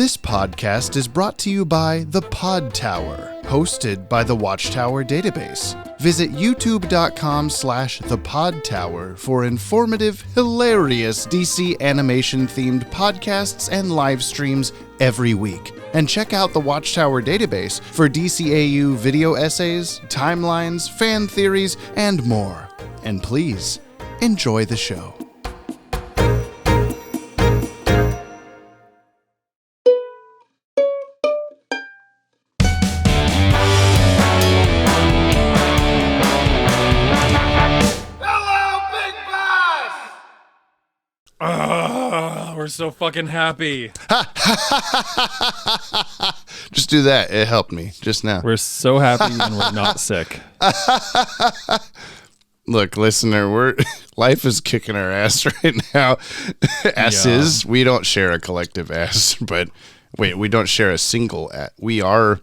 This podcast is brought to you by the Podtower, hosted by the Watchtower database. Visit youtube.com/thepodtower for informative, hilarious DC animation-themed podcasts and live streams every week. And check out the Watchtower database for DCAU video essays, timelines, fan theories, and more. And please, enjoy the show. We're so fucking happy. Just do that. It helped me just now. We're so happy and we're not sick. Look, listener, life is kicking our ass right now. Asses. Yeah. We don't share a collective ass, but wait, we don't share a single ass. We are,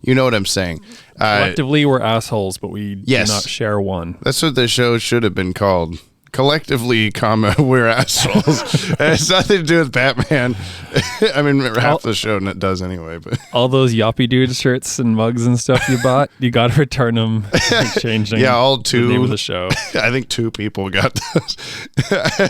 you know what I'm saying. Collectively, we're assholes, but we do not share one. That's what the show should have been called. Collectively, we're assholes. It has nothing to do with Batman. I mean, half the show does anyway. But all those Yoppie Dude shirts and mugs and stuff you bought, you got to return them. Exchanging. Yeah, all two. The name of the show. I think 2 people got those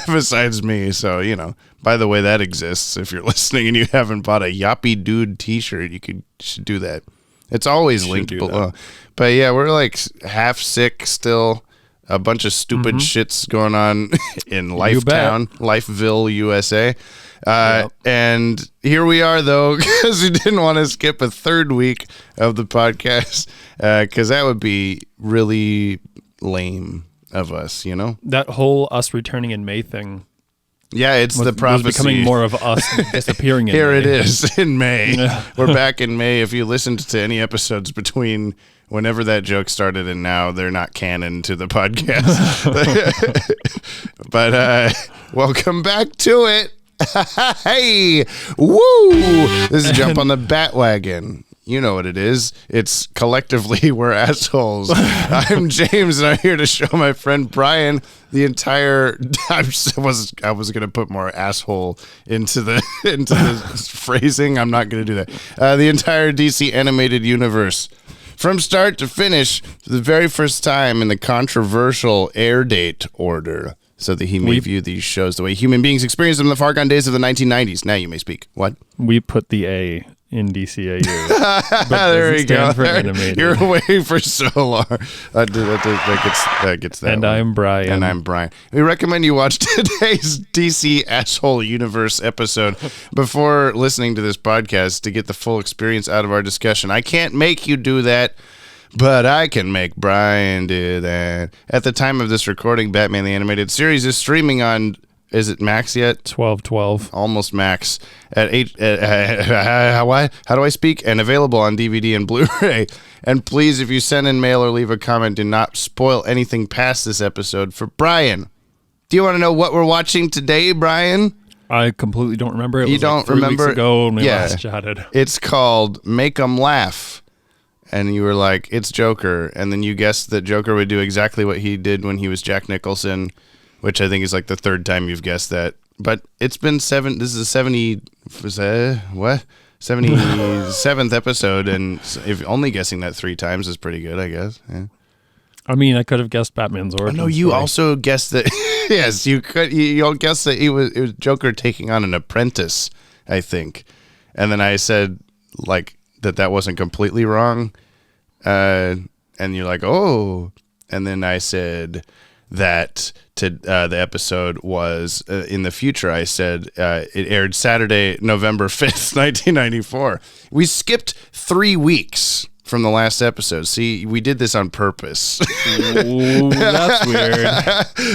besides me. So, you know, by the way, that exists. If you're listening and you haven't bought a Yoppie Dude t-shirt, should do that. It's always linked below. But yeah, we're like half sick still. A bunch of stupid shits going on in Lifeville, USA. And here we are, though, because we didn't want to skip a third week of the podcast, because that would be really lame of us, you know? That whole us returning in May thing. Yeah, it's the prophecy. It's becoming more of us disappearing in Here May. It is, in May. We're back in May. If you listened to any episodes between whenever that joke started and now, they're not canon to the podcast. But welcome back to it. Hey, woo! This is Jump on the Bat-Wagon. You know what it is. It's collectively we're assholes. I'm James, and I'm here to show my friend Brian the entire. I was gonna put more asshole into the phrasing. I'm not gonna do that. The entire DC animated universe, from start to finish, for the very first time in the controversial airdate order, so that he may view these shows the way human beings experienced them in the far gone days of the 1990s. Now you may speak. What? We put the A in DCAU. There we go. Animated. You're away for so long. That gets that. And one. I'm Brian. And I'm Brian. We recommend you watch today's DC Asshole Universe episode before listening to this podcast to get the full experience out of our discussion. I can't make you do that, but I can make Brian do that. At the time of this recording, Batman the Animated Series is streaming on, is it Max yet? 12/12. Almost Max. At 8, how do I speak? And available on DVD and Blu-ray. And please, if you send in mail or leave a comment, do not spoil anything past this episode for Brian. Do you want to know what we're watching today, Brian? I completely don't remember. It you was don't like 3 remember? weeks ago when we last chatted. It's called Make 'Em Laugh. And you were like, it's Joker. And then you guessed that Joker would do exactly what he did when he was Jack Nicholson, which I think is like the third time you've guessed that. But it's been this is a 77th episode, and if only guessing that 3 times is pretty good, I guess. Yeah. I mean, I could have guessed Batman's origin. No, you also guessed that. Yes, you could. You guessed that it was Joker taking on an apprentice, I think. And then I said like that wasn't completely wrong, and you're like, oh. And then I said that the episode was in the future. I said it aired Saturday, November 5th, 1994. We skipped 3 weeks from the last episode. See, we did this on purpose. Ooh, that's weird.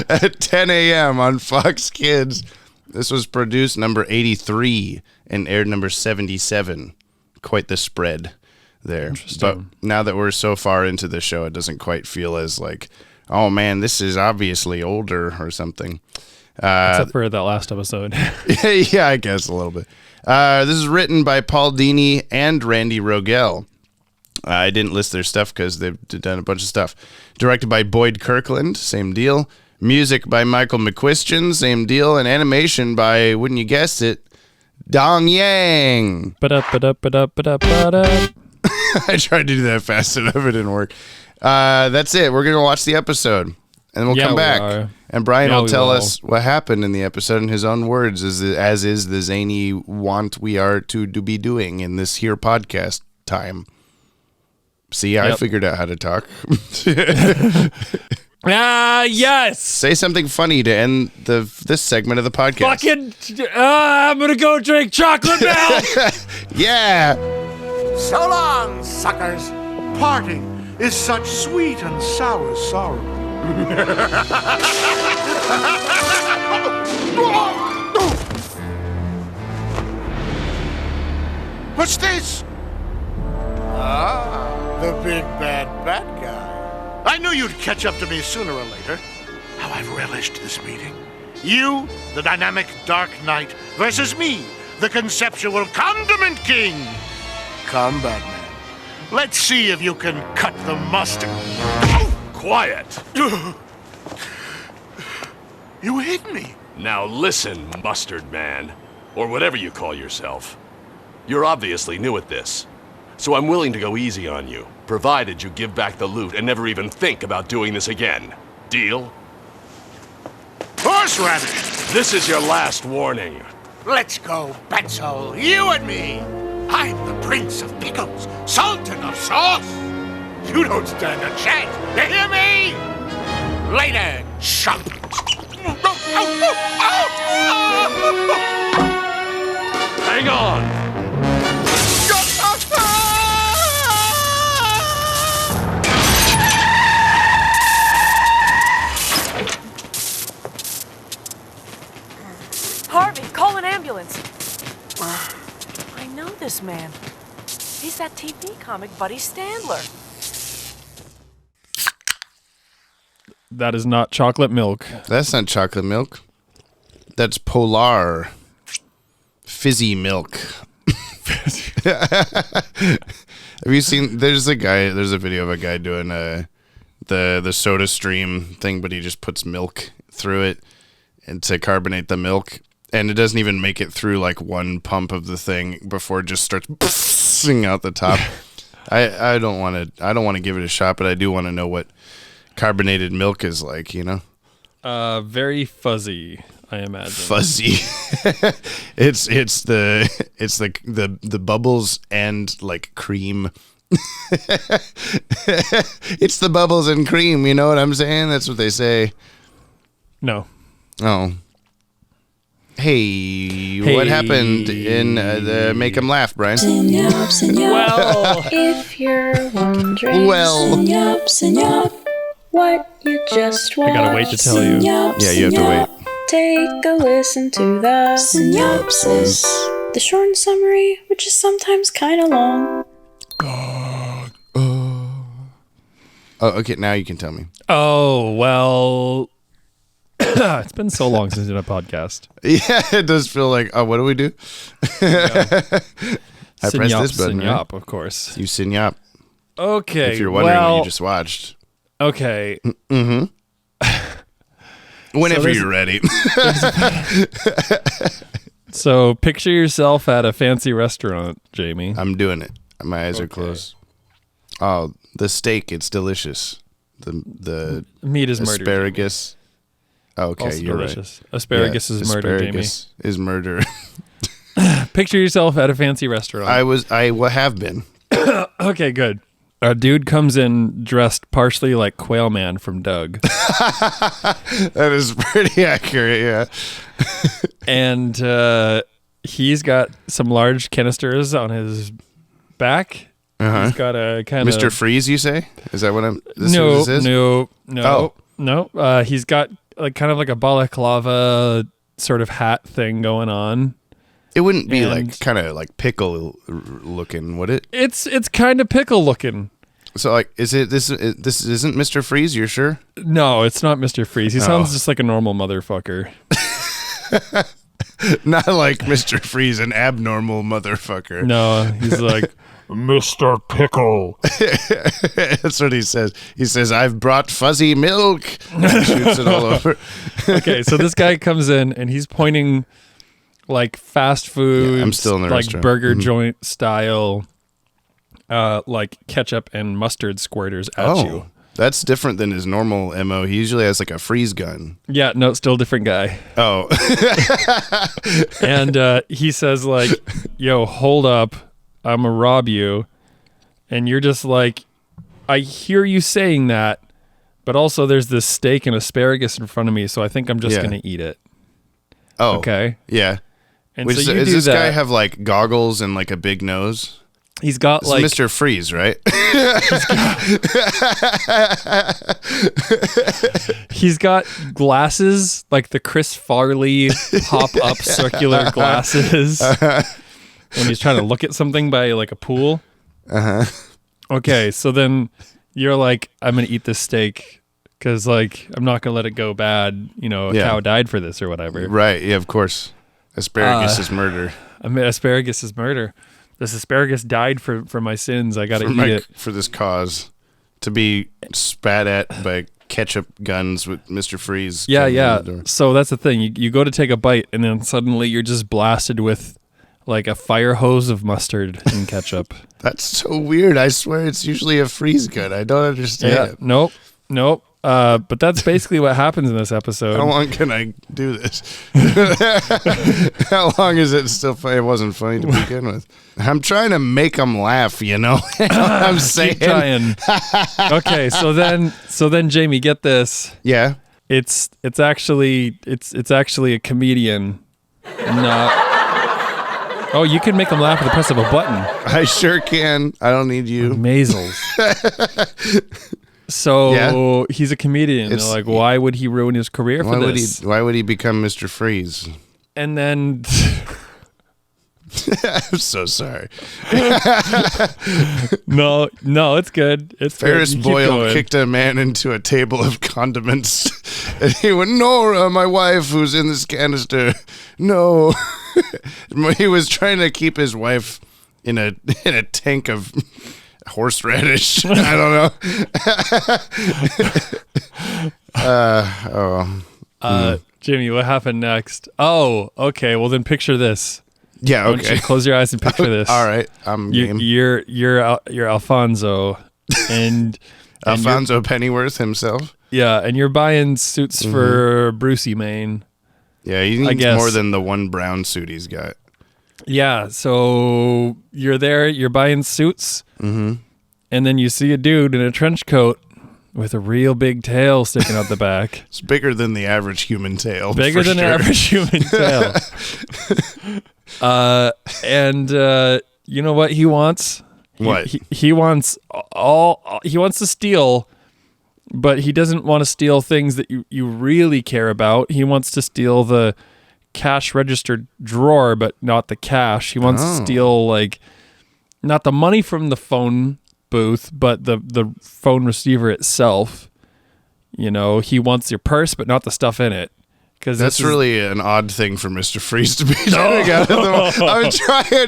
At 10 a.m. on Fox Kids. This was produced number 83 and aired number 77. Quite the spread there. But now that we're so far into the show, it doesn't quite feel as like, oh man, this is obviously older or something. Except for that last episode. Yeah, I guess a little bit. This is written by Paul Dini and Randy Rogel. I didn't list their stuff because they've done a bunch of stuff. Directed by Boyd Kirkland, same deal. Music by Michael McQuistion, same deal. And animation by, wouldn't you guess it, Dong Yang. Ba-da-ba-da-ba-da-ba-da-ba-da. I tried to do that fast enough. It didn't work. That's it. We're going to watch the episode. And we'll come back. And Brian will tell us what happened in the episode in his own words, as is the zany want we are to be doing in this here podcast time. See, I figured out how to talk. Yes. Say something funny to end this segment of the podcast. I'm going to go drink chocolate milk. Yeah. So long, suckers. Parting is such sweet and sour sorrow. What's this? Ah, the big bad guy. I knew you'd catch up to me sooner or later. How I've relished this meeting. You, the dynamic Dark Knight, versus me, the conceptual Condiment King. Come, Batman. Let's see if you can cut the mustard. Quiet. You hit me. Now listen, Mustard Man, or whatever you call yourself. You're obviously new at this, so I'm willing to go easy on you, provided you give back the loot and never even think about doing this again. Deal? Horseradish! This is your last warning. Let's go, Batso, you and me. I'm the Prince of Pickles, Sultan of Sauce. You don't stand a chance, you hear me? Later, chump. Hang on! Harvey, call an ambulance. I know this man. He's that TV comic Buddy Standler. That is not chocolate milk. That's not chocolate milk. That's Polar fizzy milk. Have you seen? There's a video of a guy doing the Soda Stream thing, but he just puts milk through it and to carbonate the milk, and it doesn't even make it through like one pump of the thing before it just starts pissing out the top. I don't want to give it a shot, but I do want to know what carbonated milk is like, you know? Very fuzzy, I imagine. Fuzzy. it's the bubbles and like cream. It's the bubbles and cream, you know what I'm saying? That's what they say. No. Oh. Hey, what happened in the Make 'em Laugh, Brian? Well, if you're wondering, Well. Synup, what you just watched. I gotta wait to tell you. Yeah, you have to wait. Take a listen to the synopsis. The short and summary, which is sometimes kind of long. Oh, okay, now you can tell me. oh, well, it's been so long since I did a podcast. Yeah, it does feel like, oh, what do we do? I pressed this button, right? Synup, of course. You Synup. Okay, If you're wondering what well, you just watched. okay. Whenever there's- you're ready. So picture yourself at a fancy restaurant, Jamie. I'm doing it. My eyes are closed. Oh, the steak, it's delicious. The Meat is murder. asparagus. Okay, Also you're delicious. Asparagus right. is murder, Jamie. Asparagus is murder. Picture yourself at a fancy restaurant. I have been. Okay, good. A dude comes in dressed partially like Quail Man from Doug. That is pretty accurate, yeah. And he's got some large canisters on his back. He's got a kind of... Mr. Freeze, you say? Is that what I'm... This No, is what this is? no. He's got like kind of like a balaclava sort of hat thing going on. It wouldn't be And- like kind of like pickle looking, would it? It's kind of pickle looking. So like, is it this isn't Mr. Freeze? You're sure? No, it's not Mr. Freeze. He sounds just like a normal motherfucker. Not like Mr. Freeze, an abnormal motherfucker. No, he's like Mr. Pickle. That's what he says. He says, "I've brought fuzzy milk." And shoots it all over. Okay, so this guy comes in and he's pointing like fast food. Yeah, I'm still in the like restaurant. burger joint style, like ketchup and mustard squirters at you. That's different than his normal MO. He usually has like a freeze gun. Yeah, no, still different guy. Oh. And he says like, yo, hold up, I'm gonna rob you. And you're just like, I hear you saying that, but also there's this steak and asparagus in front of me, so I think I'm just gonna eat it. Oh. Okay. Yeah. And Which, so you does do this that. guy have like goggles and like a big nose? He's got It's like Mr. Freeze, right? he's got glasses, like the Chris Farley pop-up circular glasses. When he's trying to look at something by like a pool. Okay, so then you're like, I'm gonna eat this steak because like I'm not gonna let it go bad. You know, a cow died for this or whatever. Right. Yeah, of course. Asparagus is murder. I mean, asparagus is murder. This asparagus died for my sins. I gotta eat it. For this cause. To be spat at by ketchup guns with Mr. Freeze. Yeah, coming in yeah. the door. So that's the thing. You go to take a bite, and then suddenly you're just blasted with like a fire hose of mustard and ketchup. That's so weird. I swear it's usually a freeze gun. I don't understand. Nope. But that's basically what happens in this episode. How long can I do this? How long is it still funny? It wasn't funny to begin with. I'm trying to make them laugh, you know? I'm saying. Keep trying. Okay, so then Jamie, get this. Yeah. It's actually a comedian. Not. Oh, you can make them laugh with the press of a button. I sure can. I don't need you. Mazels. So he's a comedian. They're like, why would he ruin his career for this? Why would he become Mr. Freeze? And then I'm so sorry. No, it's good. It's Ferris good. You keep Boyle going. kicked a man into a table of condiments. And he went, Nora, my wife who's in this canister. No. He was trying to keep his wife in a tank of horseradish. I don't know. Jimmy, what happened next? Oh, okay. Well, then picture this. Yeah, Why don't okay. you close your eyes and picture this. All right, I'm game. You're Alfonso, and Alfonso Pennyworth himself. Yeah, and you're buying suits for Brucey Maine. Yeah, he needs more than the one brown suit he's got. Yeah, so you're there, you're buying suits, and then you see a dude in a trench coat with a real big tail sticking out the back. It's bigger than the average human tail. Bigger than average human tail. And you know what he wants? What? He wants he wants to steal, but he doesn't want to steal things that you really care about. He wants to steal the cash register drawer, but not the cash. He wants to steal like not the money from the phone booth, but the phone receiver itself. You know, he wants your purse, but not the stuff in it. Because that's really an odd thing for Mr. Freeze to be doing. I'm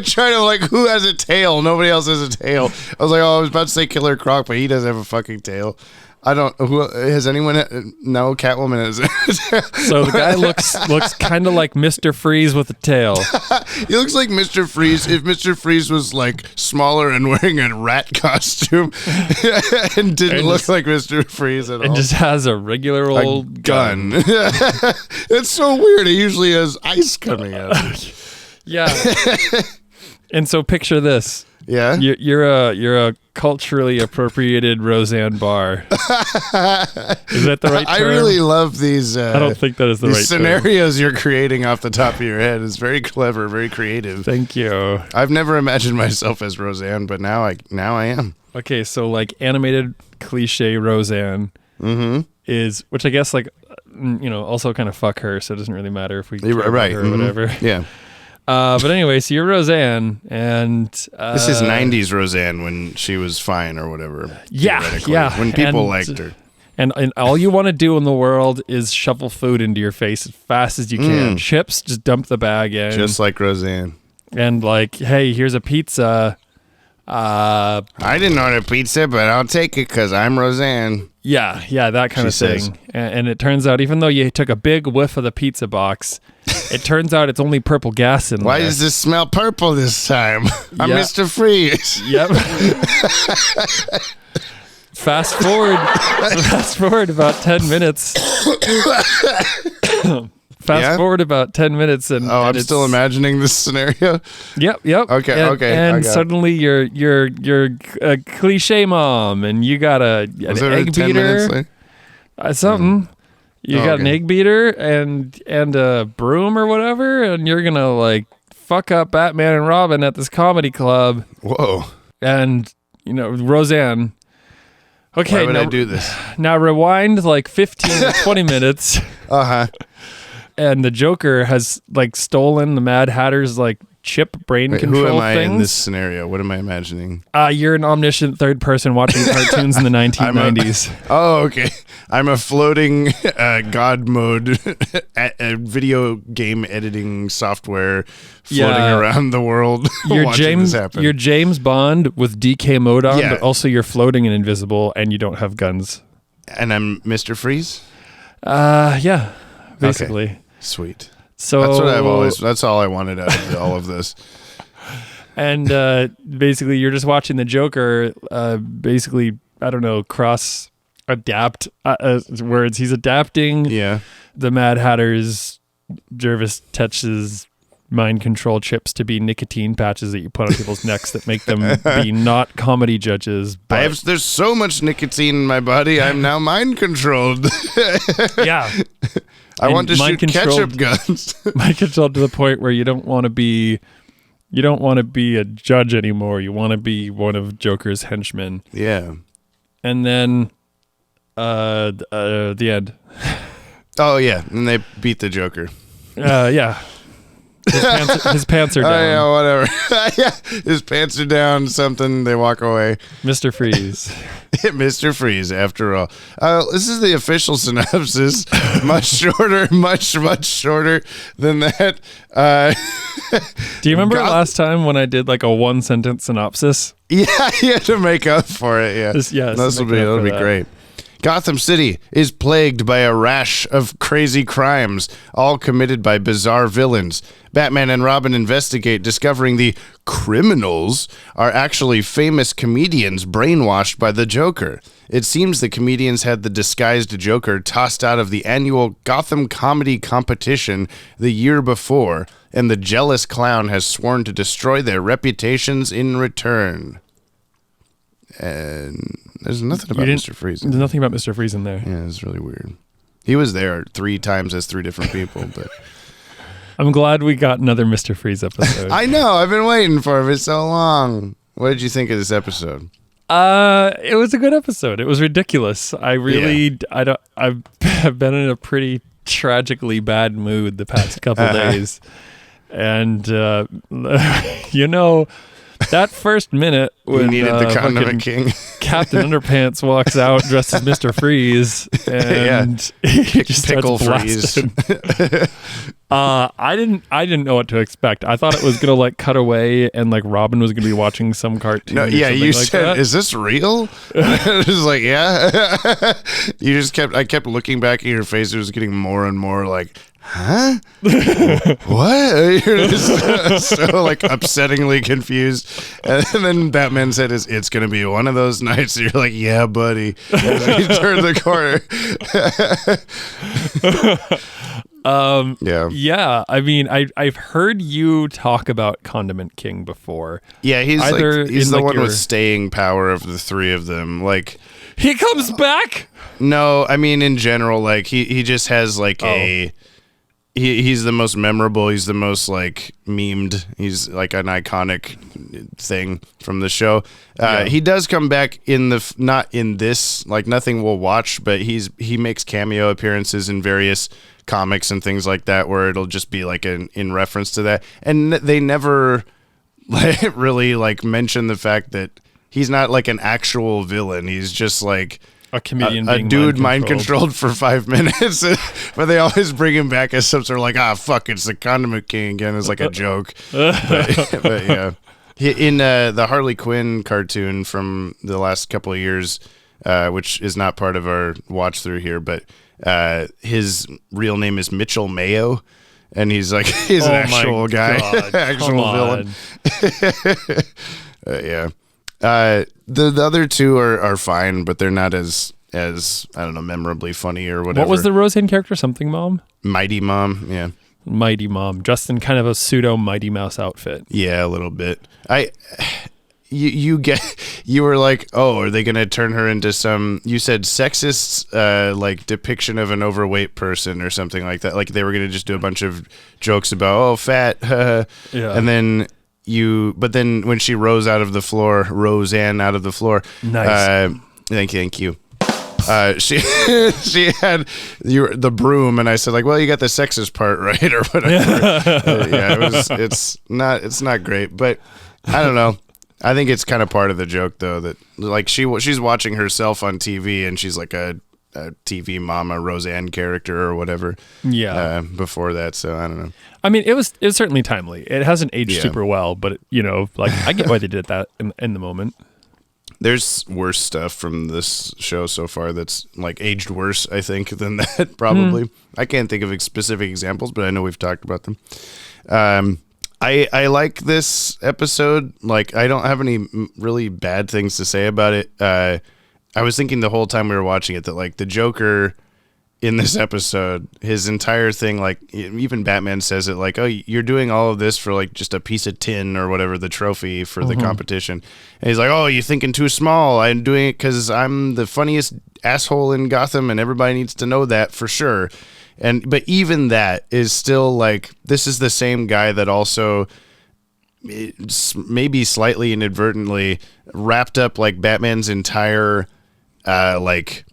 trying to like, who has a tail? Nobody else has a tail. I was like, I was about to say Killer Croc, but he doesn't have a fucking tail. I don't. Who has anyone? No, Catwoman has. So the guy looks kind of like Mr. Freeze with a tail. He looks like Mr. Freeze if Mr. Freeze was like smaller and wearing a rat costume and didn't look like Mr. Freeze at all. And just has a regular old gun. It's so weird. He usually has ice coming out. Yeah. And so picture this. Yeah, you're a culturally appropriated Roseanne Barr. Is that the right term? I really love these. I don't think that is the right scenarios you're creating off the top of your head. It's very clever, very creative. Thank you. I've never imagined myself as Roseanne, but now I am. Okay, so like animated cliche Roseanne is, which I guess like also kind of fuck her, so it doesn't really matter if we care about her or whatever. Yeah. But anyway, so you're Roseanne, and this is '90s Roseanne when she was fine or whatever. Yeah. When people liked her, and all you want to do in the world is shovel food into your face as fast as you can. Chips, just dump the bag in, just like Roseanne. And like, hey, here's a pizza. I didn't order pizza, but I'll take it because I'm Roseanne. Yeah, that kind of She thing. says. And it turns out, even though you took a big whiff of the pizza box, it turns out it's only purple gas in Why there. does this smell purple this time? I'm Yeah. Mr. Freeze. Yep. Fast forward about 10 minutes. Yeah? Forward about 10 minutes and Oh, I'm and still imagining this scenario. Yep. Okay, And, okay, I And got it. suddenly you're a cliche mom, and you got an Was it egg 10 minutes beater, late? something. You Oh, got an okay. egg beater and a broom or whatever, and you're gonna like fuck up Batman and Robin at this comedy club, Whoa. and Roseanne. Okay, Why would now, I do this? now rewind like 15 or 20 minutes. Uh-huh. And the Joker has like stolen the Mad Hatter's like chip brain Wait, control who am I in this things. scenario? What am I imagining? You're an omniscient third person watching cartoons in the 1990s. Oh, okay. I'm a floating God mode video game editing software floating Yeah. around the world You're watching this happen. You're James Bond with DK mode on, Yeah. but also you're floating and invisible, and you don't have guns. And I'm Mr. Freeze? Yeah, basically. Okay. Sweet. So That's all I wanted out of all of this. And basically, you're just watching the Joker. Basically, I don't know, cross adapt words. He's adapting Yeah. the Mad Hatter's Jervis Tetch's mind control chips to be nicotine patches that you put on people's necks that make them be not comedy judges. But There's so much nicotine in my body, I'm now mind controlled. yeah, I And want to shoot mind-controlled- ketchup guns. mind controlled to the point where you don't want to be a judge anymore. You want to be one of Joker's henchmen. Yeah. And then the end. Oh, yeah. And they beat the Joker. Yeah. His pants are down. Oh, yeah, whatever. Yeah, his pants are down, something, they walk away. Mr. Freeze. Mr. Freeze, after all. This is the official synopsis. Much shorter than that. Do you remember God- last time when I did like a 1-sentence synopsis? Yeah, you had to make up for it, yeah. This That'll making up for be that. great. Gotham City is plagued by a rash of crazy crimes, all committed by bizarre villains. Batman and Robin investigate, discovering the criminals are actually famous comedians brainwashed by the Joker. It seems the comedians had the disguised Joker tossed out of the annual Gotham Comedy Competition the year before, and the jealous clown has sworn to destroy their reputations in return. And there's nothing about Mr. Freeze. There's nothing about Mr. Freeze in there. Yeah, it's really weird. He was there 3 times as 3 different people, but I'm glad we got another Mr. Freeze episode. I know, I've been waiting for it for so long. What did you think of this episode? It was a good episode. It was ridiculous. I've been in a pretty tragically bad mood the past couple days. And that first minute You when needed the fucking condiment king. Captain Underpants walks out dressed as Mr. Freeze and he just Pickle starts Freeze. blasting. I didn't know what to expect. I thought it was gonna like cut away and like Robin was gonna be watching some cartoon. No, or yeah, something you like said, that. "Is this real?" It was like, "Yeah." I kept looking back at your face. It was getting more and more like, "Huh? What?" You're just so like upsettingly confused. And then Batman said, "It's gonna be one of those nights." You're like, "Yeah, buddy." As he turned the corner. Yeah. Yeah, I mean, I've heard you talk about Condiment King before. Yeah, he's Either he's in, the like, one your- with staying power of the 3 of them. Like, He comes back. no, I mean in general, like he just has like he's the most memorable. He's the most like memed. He's like an iconic thing from the show. He does come back in not in this, like nothing we'll watch, but he makes cameo appearances in various comics and things like that, where it'll just be like in reference to that, and they never like really like mention the fact that he's not like an actual villain. He's just like A comedian a being dude mind mind-controlled. controlled for 5 minutes, but they always bring him back as some sort of like, fuck, it's the Condiment King again. It's like a joke, but yeah. In the Harley Quinn cartoon from the last couple of years, which is not part of our watch through here, but his real name is Mitchell Mayo, and he's an actual guy, actual villain. Yeah. The other two are fine, but they're not as I don't know, memorably funny or whatever. What was the Roseanne character? Something Mom? Mighty Mom, yeah. Mighty Mom, dressed in kind of a pseudo Mighty Mouse outfit. Yeah, a little bit. You were like, oh, are they going to turn her into some, you said sexist, like depiction of an overweight person or something like that. Like they were going to just do a bunch of jokes about, oh, fat. Yeah. And then but then when she rose out of the floor, Roseanne out of the floor. Nice. Thank you. She had the broom, and I said like, well, you got the sexist part right or whatever. Yeah, it's not great, but I don't know. I think it's kind of part of the joke though that like she's watching herself on TV and she's like a TV mama Roseanne character or whatever. Yeah. Before that, so I don't know. I mean, it was certainly timely. It hasn't aged super well, but like I get why they did that in the moment. There's worse stuff from this show so far that's like aged worse, I think, than that probably. I can't think of specific examples, but I know we've talked about them. I like this episode. Like, I don't have any really bad things to say about it. I was thinking the whole time we were watching it that like the Joker in this episode, his entire thing, like even Batman says it like, oh, you're doing all of this for like just a piece of tin or whatever, the trophy for the competition. And he's like, oh, you're thinking too small. I'm doing it because I'm the funniest asshole in Gotham and everybody needs to know that for sure. But even that is still like, this is the same guy that also maybe slightly inadvertently wrapped up like Batman's entire like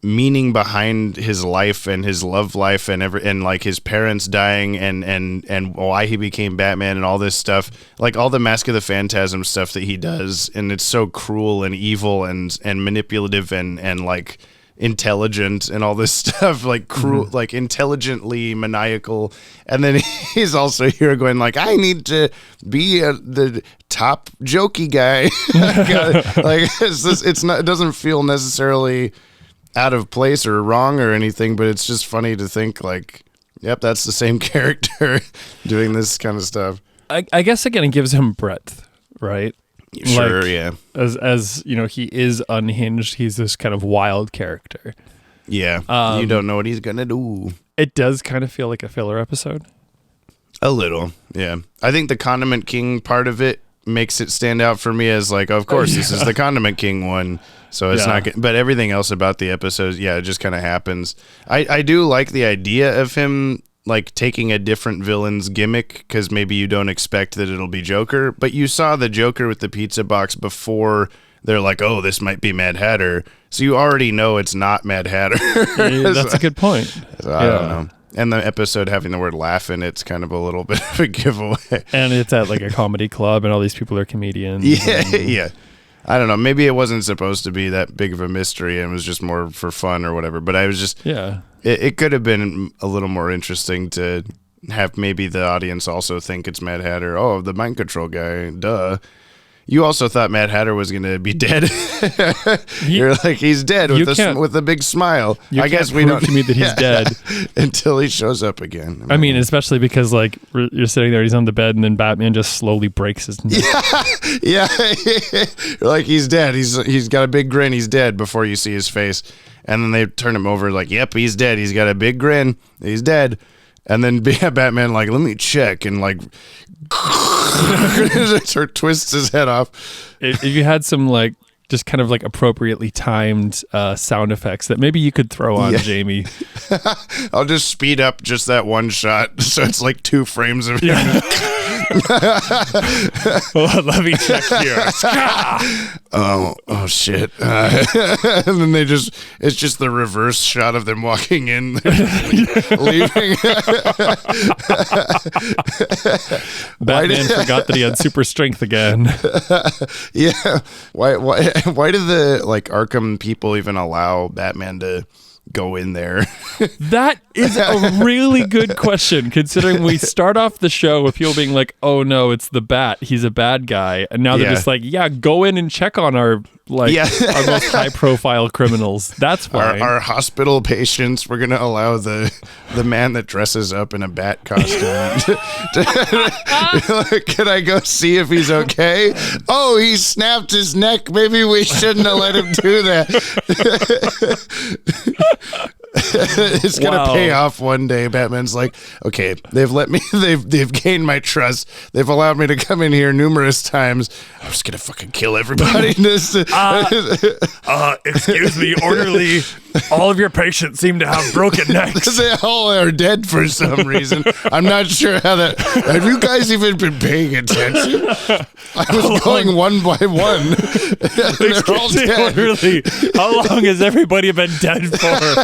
meaning behind his life and his love life and like his parents dying and why he became Batman and all this stuff, like all the Mask of the Phantasm stuff that he does, and it's so cruel and evil and manipulative and like intelligent and all this stuff, like cruel, like intelligently maniacal. And then he's also here going like, I need to be the top jokey guy. Like it doesn't feel necessarily out of place or wrong or anything, but it's just funny to think like, yep, that's the same character doing this kind of stuff. I guess again, it gives him breadth, right? Sure, like, yeah. As you know, he is unhinged. He's this kind of wild character. Yeah, you don't know what he's gonna do. It does kind of feel like a filler episode. A little, yeah. I think the Condiment King part of it makes it stand out for me as like, of course, this is the Condiment King one. So it's not, but everything else about the episodes, yeah, it just kind of happens. I do like the idea of him like taking a different villain's gimmick because maybe you don't expect that it'll be Joker, but you saw the Joker with the pizza box before they're like, oh, this might be Mad Hatter. So you already know it's not Mad Hatter. Yeah, that's a good point. So I don't know. And the episode having the word laugh in it's kind of a little bit of a giveaway. And it's at like a comedy club and all these people are comedians. Yeah, yeah. I don't know. Maybe it wasn't supposed to be that big of a mystery and it was just more for fun or whatever. But I was just, it could have been a little more interesting to have maybe the audience also think it's Mad Hatter. Oh, the mind control guy. Duh. You also thought Mad Hatter was going to be dead. You're like, he's dead with a big smile. I guess we don't to me that he's dead until he shows up again. I mean, especially because like you're sitting there, he's on the bed, and then Batman just slowly breaks his neck. Yeah. You're like, he's dead. He's got a big grin. He's dead before you see his face, and then they turn him over like, yep, he's dead. He's got a big grin. He's dead. And then Batman like, let me check, and like twists his head off. If you had some like just kind of like appropriately timed sound effects that maybe you could throw on Jamie. I'll just speed up just that one shot so it's like 2 frames of him. Well, let me check here. oh shit. And then it's just the reverse shot of them walking in, leaving. Batman forgot that he had super strength again. Yeah. Why do the like Arkham people even allow Batman to go in there? That is a really good question, considering we start off the show with people being like, oh no, it's the Bat. He's a bad guy. And now they're just like, yeah, go in and check on our most high profile criminals. That's fine. Our hospital patients, we're going to allow the man that dresses up in a bat costume. Can I go see if he's okay? Oh, he snapped his neck. Maybe we shouldn't have let him do that. It's gonna pay off one day. Batman's like, okay, they've gained my trust. They've allowed me to come in here numerous times. I'm just gonna fucking kill everybody. Excuse me, orderly. All of your patients seem to have broken necks. They all are dead for some reason. I'm not sure how that. Have you guys even been paying attention? I was going one by one. They're all dead. Orderly, how long has everybody been dead for?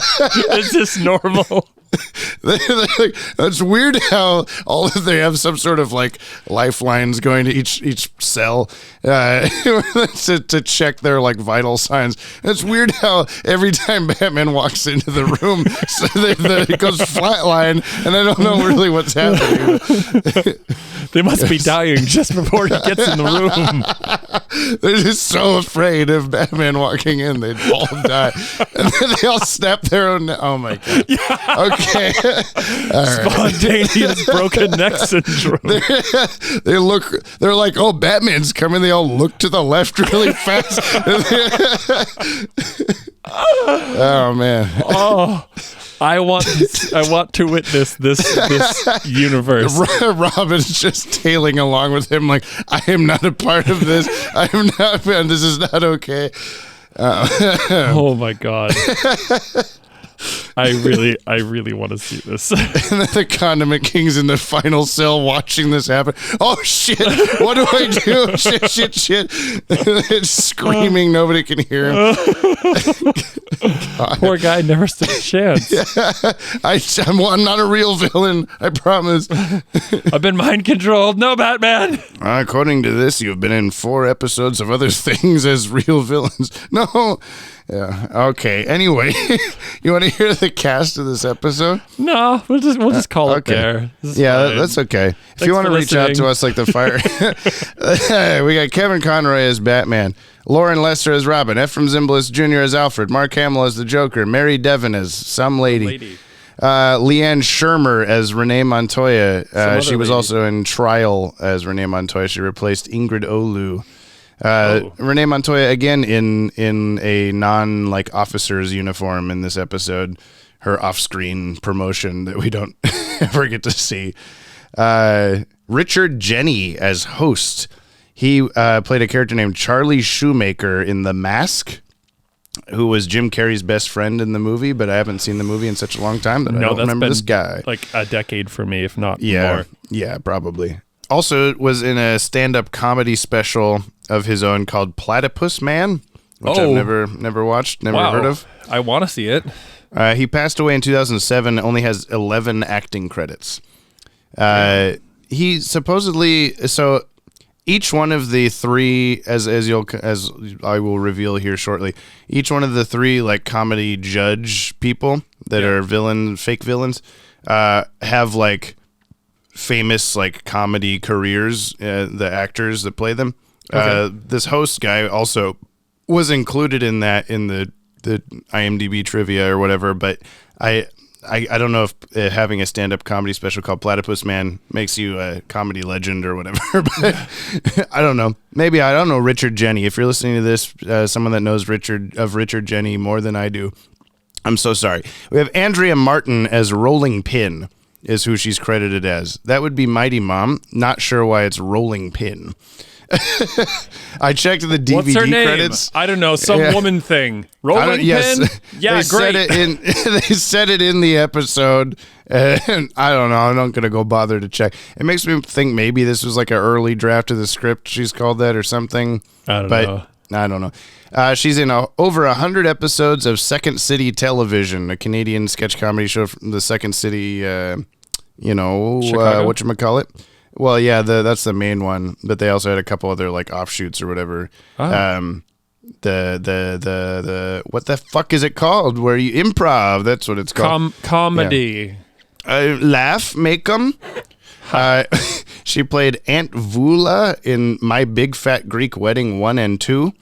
Is this normal? That's weird how they have some sort of like lifelines going to each cell to check their like vital signs. It's weird how every time Batman walks into the room, so it goes flatline, and I don't know really what's happening. They must be dying just before he gets in the room. They're just so afraid of Batman walking in, they'd all die, and then they all snap their own. Oh my god! Yeah. Okay. Spontaneous broken neck syndrome. They're like, oh, Batman's coming. They all look to the left really fast. Oh man. Oh, I want to witness this universe. Robin's just tailing along with him like, I am not a part of this. I am not, man, this is not okay. Oh my god. I really want to see this. And then the Condiment King's in the final cell watching this happen. Oh shit! What do I do? Shit! It's screaming. Nobody can hear him. Poor guy never stood a chance. Yeah, I'm not a real villain. I promise. I've been mind controlled. No, Batman. According to this, you've been in 4 episodes of other things as real villains. No. Yeah. Okay. Anyway, you want to hear the cast of this episode? No, we'll just call it there. Yeah, that's okay. If you want to reach out to us like the fire, we got Kevin Conroy as Batman, Lauren Lester as Robin, Ephraim Zimbalist Jr. as Alfred, Mark Hamill as the Joker, Mary Devon as some lady. Leanne Shermer as Renee Montoya. She was also in Trial as Renee Montoya. She replaced Ingrid Olu. Renee Montoya again in a non like officer's uniform in this episode, her off-screen promotion that we don't ever get to see. Richard Jenny as host. He played a character named Charlie Shoemaker in The Mask, who was Jim Carrey's best friend in the movie, but I haven't seen the movie in such a long time that I don't remember this guy. Like a decade for me, if not more. Yeah, probably. Also was in a stand-up comedy special of his own called Platypus Man, which I've never watched, never heard of. I want to see it. He passed away in 2007, only has 11 acting credits. He supposedly, so each one of the 3, as I will reveal here shortly, each one of the 3 like comedy judge people that are fake villains, have like famous like comedy careers, the actors that play them. This host guy also was included in that in the IMDb trivia or whatever, but I don't know if having a stand-up comedy special called Platypus Man makes you a comedy legend or whatever, but I don't know. Maybe, I don't know Richard Jenny. If you're listening to this, someone that knows Richard Jenny more than I do, I'm so sorry. We have Andrea Martin as Rolling Pin is who she's credited as. That would be Mighty Mom. Not sure why it's Rolling Pin. I checked the DVD What's her name? credits. I don't know, some woman thing. Rolling Pin? Yeah, they great. They said it in the episode, and I don't know. I'm not going to go bother to check. It makes me think maybe this was like an early draft of the script. She's called that or something. I don't know. I don't know. She's in over 100 episodes of Second City Television, a Canadian sketch comedy show from the Second City, whatchamacallit. Well, yeah, that's the main one, but they also had a couple other like offshoots or whatever. the what the fuck is it called? Where you improv? That's what it's called. Comedy. Yeah. Laugh, make 'em. She played Aunt Vula in My Big Fat Greek Wedding 1 and 2.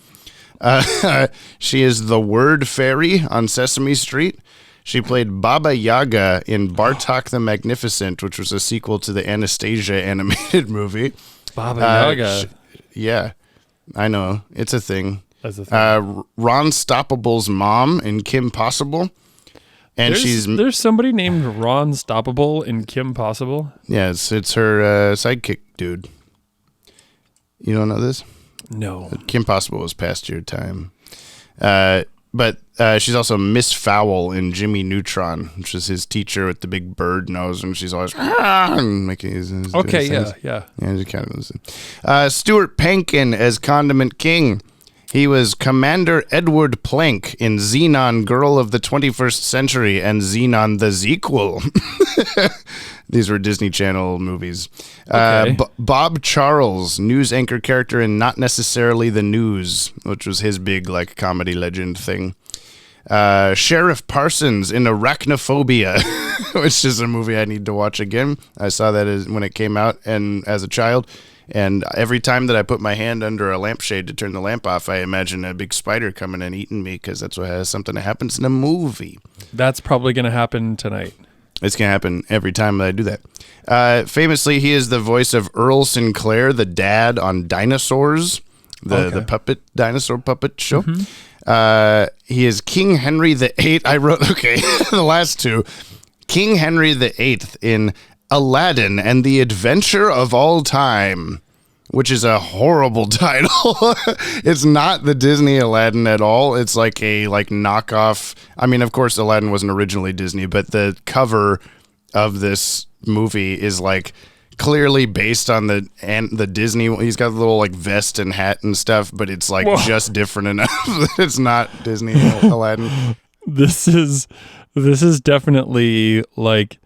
She is the Word Fairy on Sesame Street. She played Baba Yaga in Bartok the Magnificent, which was a sequel to the Anastasia animated movie. Baba Yaga. Yeah, I know. It's a thing. That's a thing. Ron Stoppable's mom in Kim Possible. And there's somebody named Ron Stoppable in Kim Possible. Yeah, it's her sidekick dude. You don't know this? No. Kim Possible was past your time. But she's also Miss Fowl in Jimmy Neutron, which is his teacher with the big bird nose, and she's always making his okay, things. yeah. She kind of listen. Stuart Pankin as Condiment King. He was Commander Edward Plank in Xenon Girl of the 21st Century and Xenon the Sequel. These were Disney Channel movies. Okay. Bob Charles, news anchor character in Not Necessarily the News, which was his big like comedy legend thing. Sheriff Parsons in Arachnophobia, which is a movie I need to watch again. I saw that when it came out and as a child. And every time that I put my hand under a lampshade to turn the lamp off, I imagine a big spider coming and eating me because that's what has something that happens in a movie. That's probably going to happen tonight. It's going to happen every time that I do that. Famously, he is the voice of Earl Sinclair, the dad on Dinosaurs, the puppet dinosaur puppet show. Mm-hmm. He is King Henry VIII. I wrote, the last two. King Henry VIII in Aladdin and the Adventure of All Time, which is a horrible title. It's not the Disney Aladdin at all. It's like a knockoff. I mean, of course, Aladdin wasn't originally Disney, but the cover of this movie is like clearly based on the Disney. He's got a little like vest and hat and stuff, but it's like just different enough. It's not Disney Aladdin. This is definitely like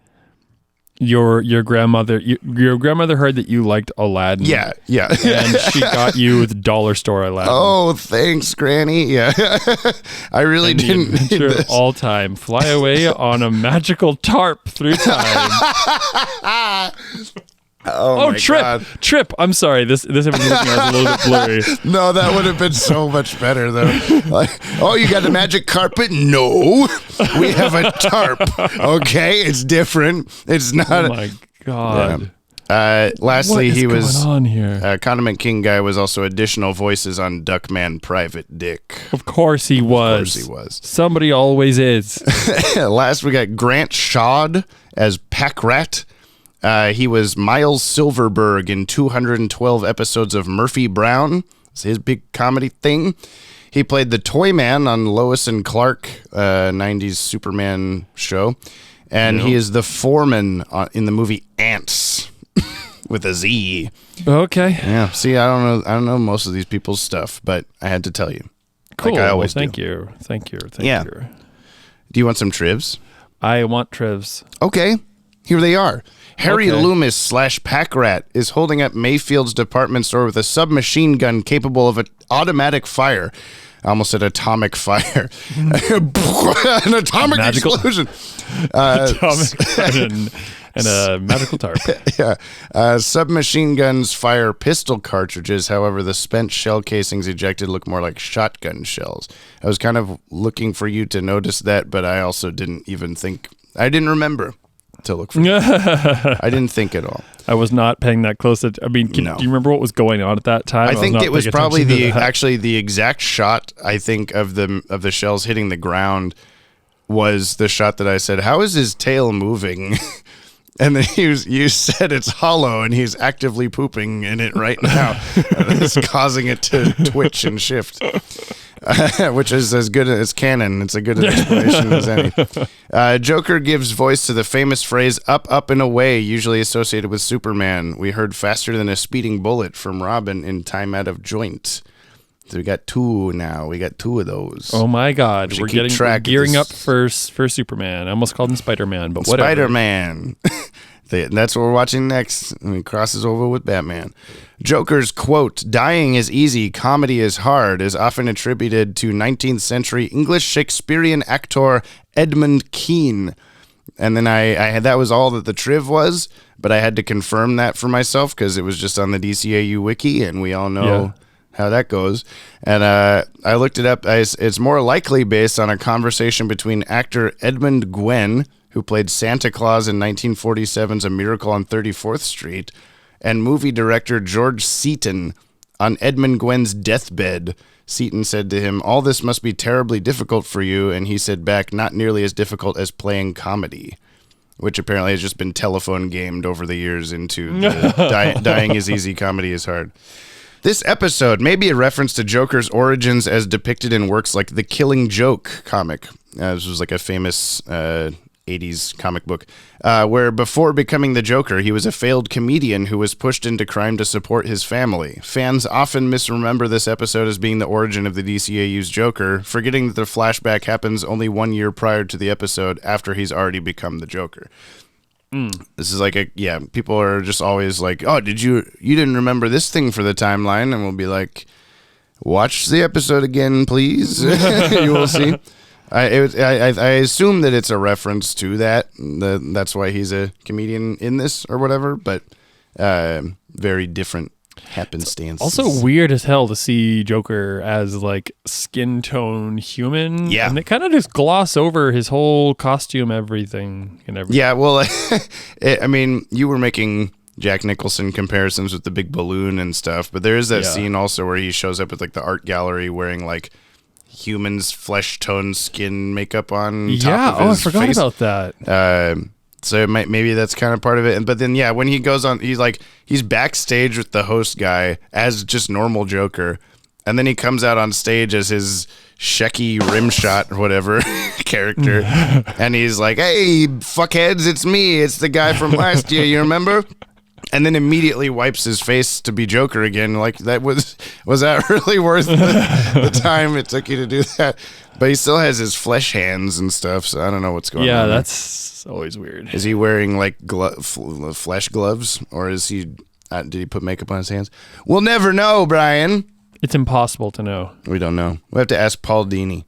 your grandmother heard that you liked Aladdin. Yeah. And she got you the dollar store Aladdin. Oh, thanks, Granny. Yeah. I really didn't need this. All time. Fly away on a magical tarp through time. Oh my Trip. God. Trip. I'm sorry. This everything was a little bit blurry. No, that would have been so much better though. Like, oh, you got a magic carpet? No. We have a tarp. Okay, it's different. It's not. Oh my God. Yeah. Lastly, what is he was going on here? Condiment King guy was also additional voices on Duckman Private Dick. Of course he was. Somebody always is. Last we got Grant Shawd as Pack Rat. He was Miles Silverberg in 212 episodes of Murphy Brown. It's his big comedy thing. He played the Toy Man on Lois and Clark, 90s Superman show. And he is the foreman in the movie Ants with a Z. Okay. Yeah. See, I don't know most of these people's stuff, but I had to tell you. Cool. Like I always Thank do. you. Thank you. Do you want some trivs? I want trivs. Okay. Here they are. Harry Okay. Loomis / Pack Rat is holding up Mayfield's department store with a submachine gun capable of an automatic fire. I almost said atomic fire. An atomic explosion. Atomic and a magical tarp. Yeah. Submachine guns fire pistol cartridges. However, the spent shell casings ejected look more like shotgun shells. I was kind of looking for you to notice that, but I also didn't remember to look for it. I didn't think at all. I was not paying that close attention. I mean, do you remember what was going on at that time? I think it was probably the exact shot, I think, of the shells hitting the ground was the shot that I said, how is his tail moving? And then you said it's hollow and he's actively pooping in it right now. It's causing it to twitch and shift. Which is as good as canon. It's a good explanation as any. Joker gives voice to the famous phrase "up, up, and away," usually associated with Superman. We heard "faster than a speeding bullet" from Robin in "Time Out of Joint." So we got two now. We got two of those. Oh my God, we're gearing up for Superman. I almost called him Spider-Man, but whatever. Spider-Man. And that's what we're watching next. And he crosses over with Batman. Joker's quote, "Dying is easy, comedy is hard," is often attributed to 19th century English Shakespearean actor Edmund Kean. And then I had, that was all that the triv was, but I had to confirm that for myself because it was just on the DCAU wiki, and we all know how that goes. And I looked it up. It's more likely based on a conversation between actor Edmund Gwenn, who played Santa Claus in 1947's A Miracle on 34th Street, and movie director George Seaton on Edmund Gwenn's deathbed. Seaton said to him, "All this must be terribly difficult for you," and he said back, "Not nearly as difficult as playing comedy," which apparently has just been telephone gamed over the years into the dying is easy, comedy is hard. This episode may be a reference to Joker's origins as depicted in works like the Killing Joke comic. This was like a famous 80s comic book, where before becoming the Joker, he was a failed comedian who was pushed into crime to support his family. Fans often misremember this episode as being the origin of the DCAU's Joker, forgetting that the flashback happens only 1 year prior to the episode after he's already become the Joker. This is like people are just always like, "Oh, you didn't remember this thing for the timeline?" And we'll be like, "Watch the episode again, please." You will see. I assume that it's a reference to that. That's why he's a comedian in this or whatever, but very different happenstance. Also weird as hell to see Joker as like skin tone human. Yeah. And they kind of just gloss over his whole costume, everything. Yeah, well, I mean, you were making Jack Nicholson comparisons with the big balloon and stuff, but there is that scene also where he shows up at like the art gallery wearing like humans flesh tone skin makeup on top of his I forgot face. about that. So maybe that's kind of part of it. But then when he goes on, he's backstage with the host guy as just normal Joker, and then he comes out on stage as his Shecky Rimshot or whatever character, and he's like, "Hey fuckheads, it's me, it's the guy from last year, you remember?" And then immediately wipes his face to be Joker again. Like, that was that really worth the time it took you to do that? But he still has his flesh hands and stuff, so I don't know what's going on. Yeah, that's always weird. Is he wearing like flesh gloves, or is he? Did he put makeup on his hands? We'll never know, Brian. It's impossible to know. We don't know. We have to ask Paul Dini.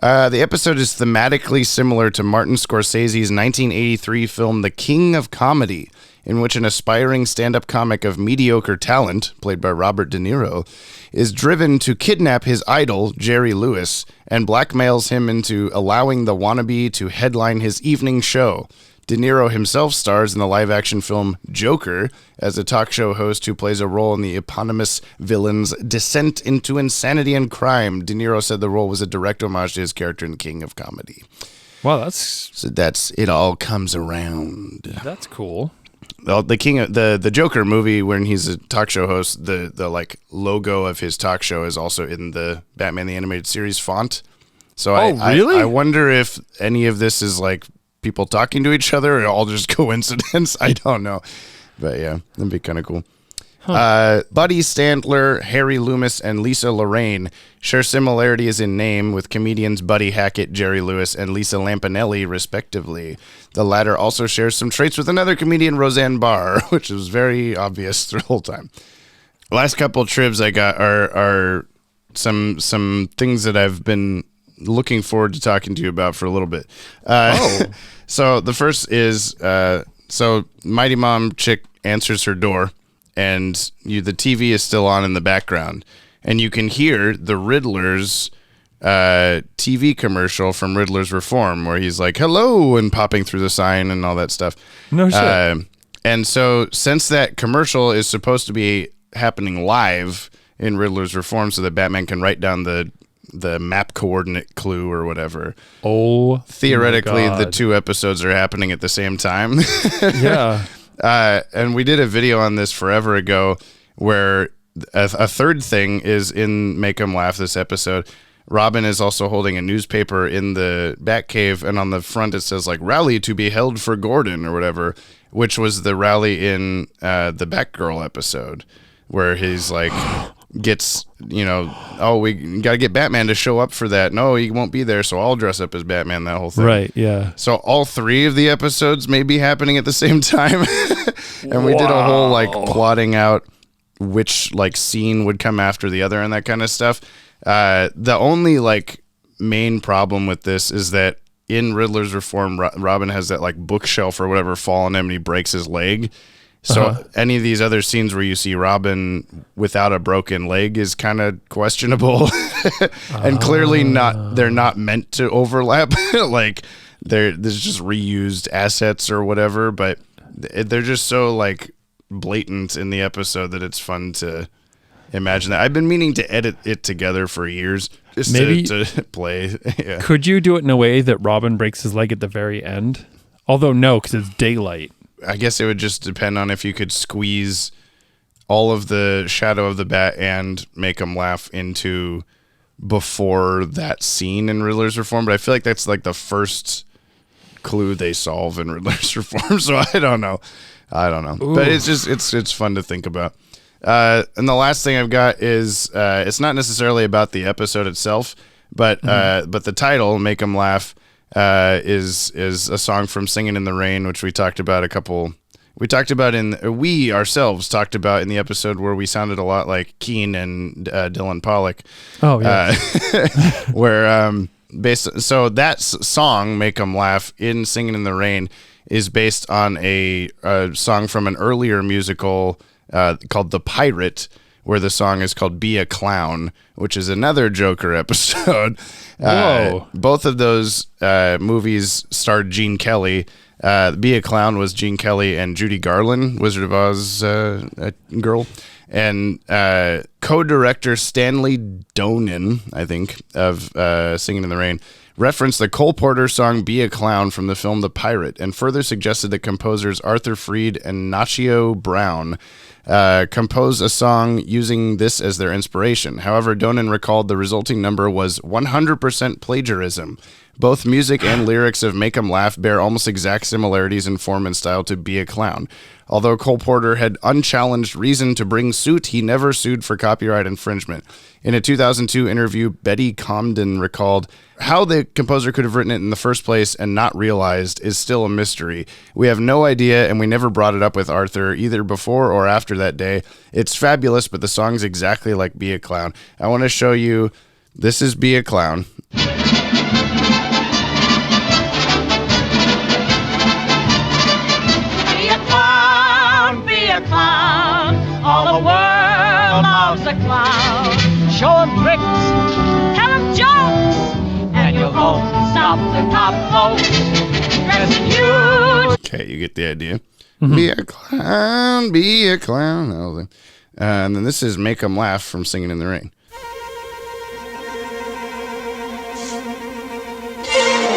The episode is thematically similar to Martin Scorsese's 1983 film The King of Comedy, in which an aspiring stand-up comic of mediocre talent, played by Robert De Niro, is driven to kidnap his idol, Jerry Lewis, and blackmails him into allowing the wannabe to headline his evening show. De Niro himself stars in the live-action film Joker as a talk show host who plays a role in the eponymous villain's descent into insanity and crime. De Niro said the role was a direct homage to his character in The King of Comedy. Wow, that's it all comes around. That's cool. The Joker movie, when he's a talk show host, the like logo of his talk show is also in the Batman the Animated Series font. So really? I wonder if any of this is like people talking to each other or all just coincidence. I don't know, but yeah, that'd be kind of cool. Buddy Standler, Harry Loomis, and Lisa Lorraine share similarities in name with comedians Buddy Hackett, Jerry Lewis, and Lisa Lampanelli, respectively. The latter also shares some traits with another comedian, Roseanne Barr, which was very obvious the whole time. Last couple of trivs I got are some things that I've been looking forward to talking to you about for a little bit. So the first is, so Mighty Mom chick answers her door, and the TV is still on in the background, and you can hear the Riddler's TV commercial from Riddler's Reform, where he's like, "Hello," and popping through the sign and all that stuff. No shit. And so since that commercial is supposed to be happening live in Riddler's Reform so that Batman can write down the map coordinate clue or whatever. Oh, theoretically, the two episodes are happening at the same time. Yeah. And we did a video on this forever ago where a third thing is in Make 'em Laugh this episode. Robin is also holding a newspaper in the Batcave, and on the front it says like "Rally to be held for Gordon" or whatever, which was the rally in the Batgirl episode where he's like gets, oh, we got to get Batman to show up for that. No, he won't be there, so I'll dress up as Batman, that whole thing. Right, yeah. So all 3 of the episodes may be happening at the same time. And we did a whole, plotting out which, scene would come after the other and that kind of stuff. The only, main problem with this is that in Riddler's Reform, Robin has that, bookshelf or whatever fall on him and he breaks his leg. So any of these other scenes where you see Robin without a broken leg is kind of questionable. And clearly they're not meant to overlap. There's just reused assets or whatever, but they're just so blatant in the episode that it's fun to imagine that. I've been meaning to edit it together for years just to play. Yeah. Could you do it in a way that Robin breaks his leg at the very end? Although no, because it's daylight. I guess it would just depend on if you could squeeze all of the Shadow of the Bat and Make 'em Laugh into before that scene in Riddler's Reform. But I feel like that's the first clue they solve in Riddler's Reform. So I don't know. Ooh. But it's just, it's fun to think about. And the last thing I've got is, it's not necessarily about the episode itself, but the title, Make 'em Laugh, is a song from Singin' in the Rain, which we ourselves talked about in the episode where we sounded a lot like Keen and Dylan Pollock. Oh, yeah. So that song, Make 'em Laugh, in Singin' in the Rain, is based on a song from an earlier musical called The Pirate, where the song is called Be a Clown, which is another Joker episode. Whoa. Both of those movies starred Gene Kelly. Be a Clown was Gene Kelly and Judy Garland, Wizard of Oz girl. And co-director Stanley Donen, I think, of Singin' in the Rain, referenced the Cole Porter song Be a Clown from the film The Pirate, and further suggested that composers Arthur Freed and Nachio Brown compose a song using this as their inspiration. However, Donen recalled the resulting number was 100% plagiarism. Both music and lyrics of Make 'em Laugh bear almost exact similarities in form and style to Be a Clown. Although Cole Porter had unchallenged reason to bring suit, he never sued for copyright infringement. In a 2002 interview, Betty Comden recalled, "How the composer could have written it in the first place and not realized is still a mystery. We have no idea, and we never brought it up with Arthur, either before or after that day. It's fabulous, but the song's exactly like Be a Clown." I want to show you, this is Be a Clown. All the world loves a clown. Show 'em tricks, tell 'em jokes, and you won't stop the top folks. Dressing huge. Okay, you get the idea. Mm-hmm. Be a clown, be a clown. And then this is Make 'em Laugh from Singin' in the Rain.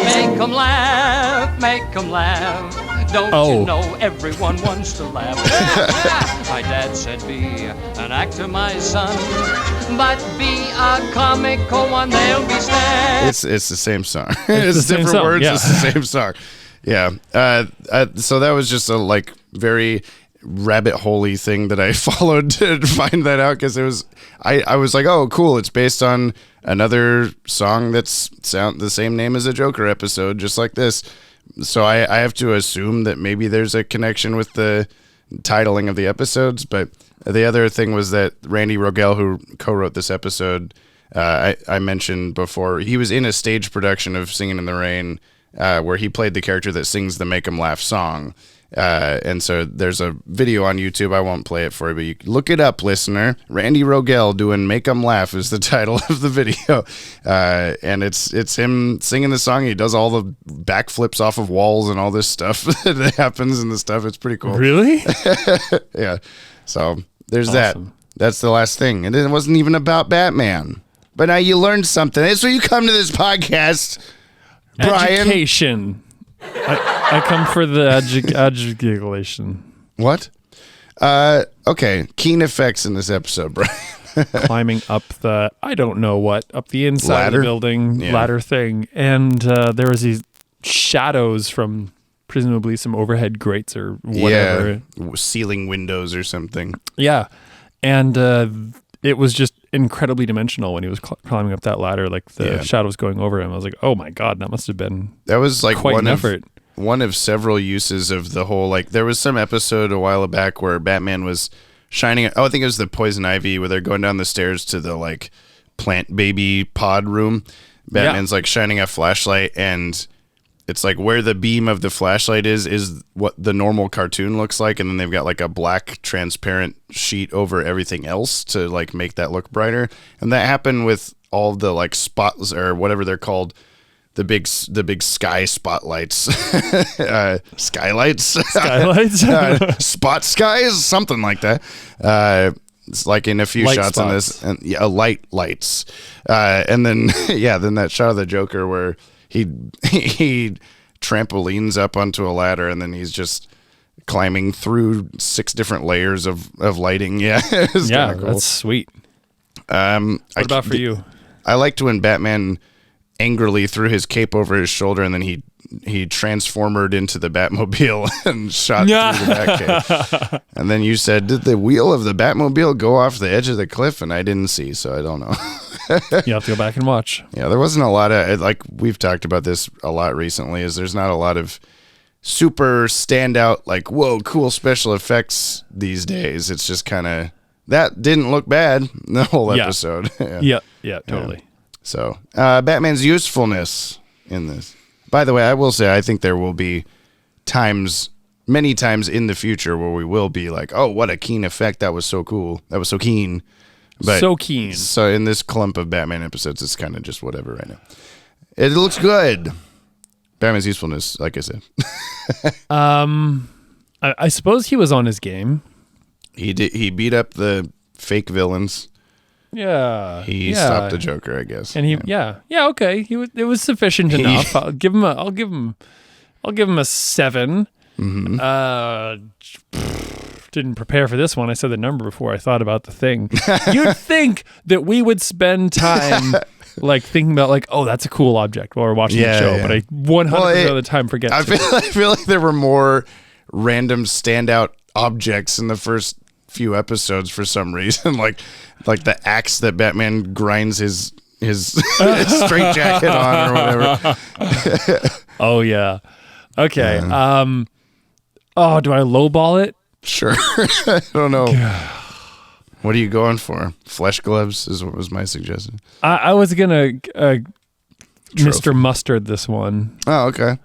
Make 'em laugh, make 'em laugh. Don't you know everyone wants to laugh? My dad said be an actor, my son, but be a comical one, they'll be sad. It's the same song. It's different song, words, yeah. It's the same song. Yeah. So that was just a very rabbit hole-y thing that I followed to find that out, because it was I was like, oh cool, it's based on another song that's the same name as a Joker episode, just like this. So I have to assume that maybe there's a connection with the titling of the episodes. But the other thing was that Randy Rogel, who co-wrote this episode, I mentioned before, he was in a stage production of Singin' in the Rain, where he played the character that sings the Make 'em Laugh song. And so there's a video on YouTube. I won't play it for you, but you can look it up, listener. Randy Rogel doing Make 'em Laugh is the title of the video. And it's him singing the song. He does all the backflips off of walls and all this stuff that happens in the stuff. It's pretty cool. Really? Yeah. So there's that. That's the last thing. And it wasn't even about Batman. But now you learned something. That's why you come to this podcast, Brian. Education. I come for the education. What? Okay. Keen effects in this episode, Brian. Climbing up the, I don't know what, up the inside ladder? Of the building, ladder thing. And there was these shadows from presumably some overhead grates or whatever. Yeah, ceiling windows or something. Yeah. And it was just incredibly dimensional when he was climbing up that ladder, like the shadows going over him. I was like, oh my God, that must have been quite an effort. One of several uses of the whole, like, there was some episode a while back where Batman was shining. I think it was the Poison Ivy where they're going down the stairs to the like plant baby pod room. Batman's like shining a flashlight, and it's like where the beam of the flashlight is what the normal cartoon looks like, and then they've got like a black transparent sheet over everything else to like make that look brighter. And that happened with all the like spots or whatever they're called, the big sky spotlights, skylights, spot skies, something like that. It's like in a few light shots spots. in this, and lights, and then then that shot of the Joker where he trampolines up onto a ladder, and then he's just climbing through 6 different layers of lighting. Yeah, it's yeah, cool. That's sweet. What about for you? I liked when Batman angrily threw his cape over his shoulder, and then he transformed into the Batmobile and shot through the Batcave. And then you said, did the wheel of the Batmobile go off the edge of the cliff? And I didn't see, so I don't know. You have to go back and watch. Yeah, there wasn't a lot of, like we've talked about this a lot recently, is there's not a lot of super standout, like, whoa, cool special effects these days. It's just kind of, that didn't look bad the whole episode. Yeah, totally. So, Batman's usefulness in this. By the way, I will say I think there will be many times in the future where we will be like, oh, what a keen effect. That was so cool. That was so keen. But so keen. So in this clump of Batman episodes, it's kind of just whatever right now. It looks good. Batman's usefulness, like I said. I suppose he was on his game. He beat up the fake villains. Yeah. He stopped the Joker, I guess. And okay. It was sufficient enough. I'll give him a 7. Mm-hmm. Didn't prepare for this one. I said the number before I thought about the thing. You'd think that we would spend time like thinking about like, oh, that's a cool object while we're watching the show, but I 100% of the time forget. I feel like there were more random standout objects in the first few episodes for some reason, like the axe that Batman grinds his straight jacket on or whatever. Oh yeah. Okay. Do I lowball it? Sure. I don't know. What are you going for? Flesh gloves is what was my suggestion. I was gonna Mr. Mustard this one. Oh, okay.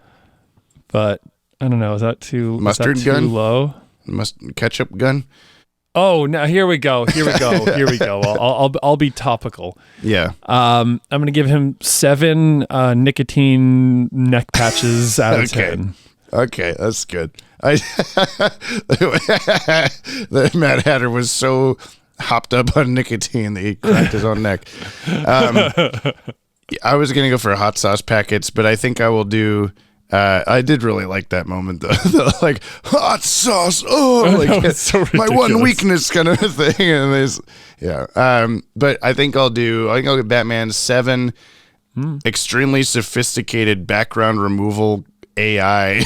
But I don't know. Is that too mustard gun? Too low? Ketchup gun? Oh, now here we go. I'll be topical. Yeah. I'm gonna give him 7 nicotine neck patches out of 10. Okay, that's good. The Mad Hatter was so hopped up on nicotine that he cracked his own neck. I was gonna go for hot sauce packets, but I think I will do. I did really like that moment, though. The, like, hot sauce. Oh, like so my one weakness kind of thing. And there's, but I think I'll get Batman 7. Extremely sophisticated background removal AI.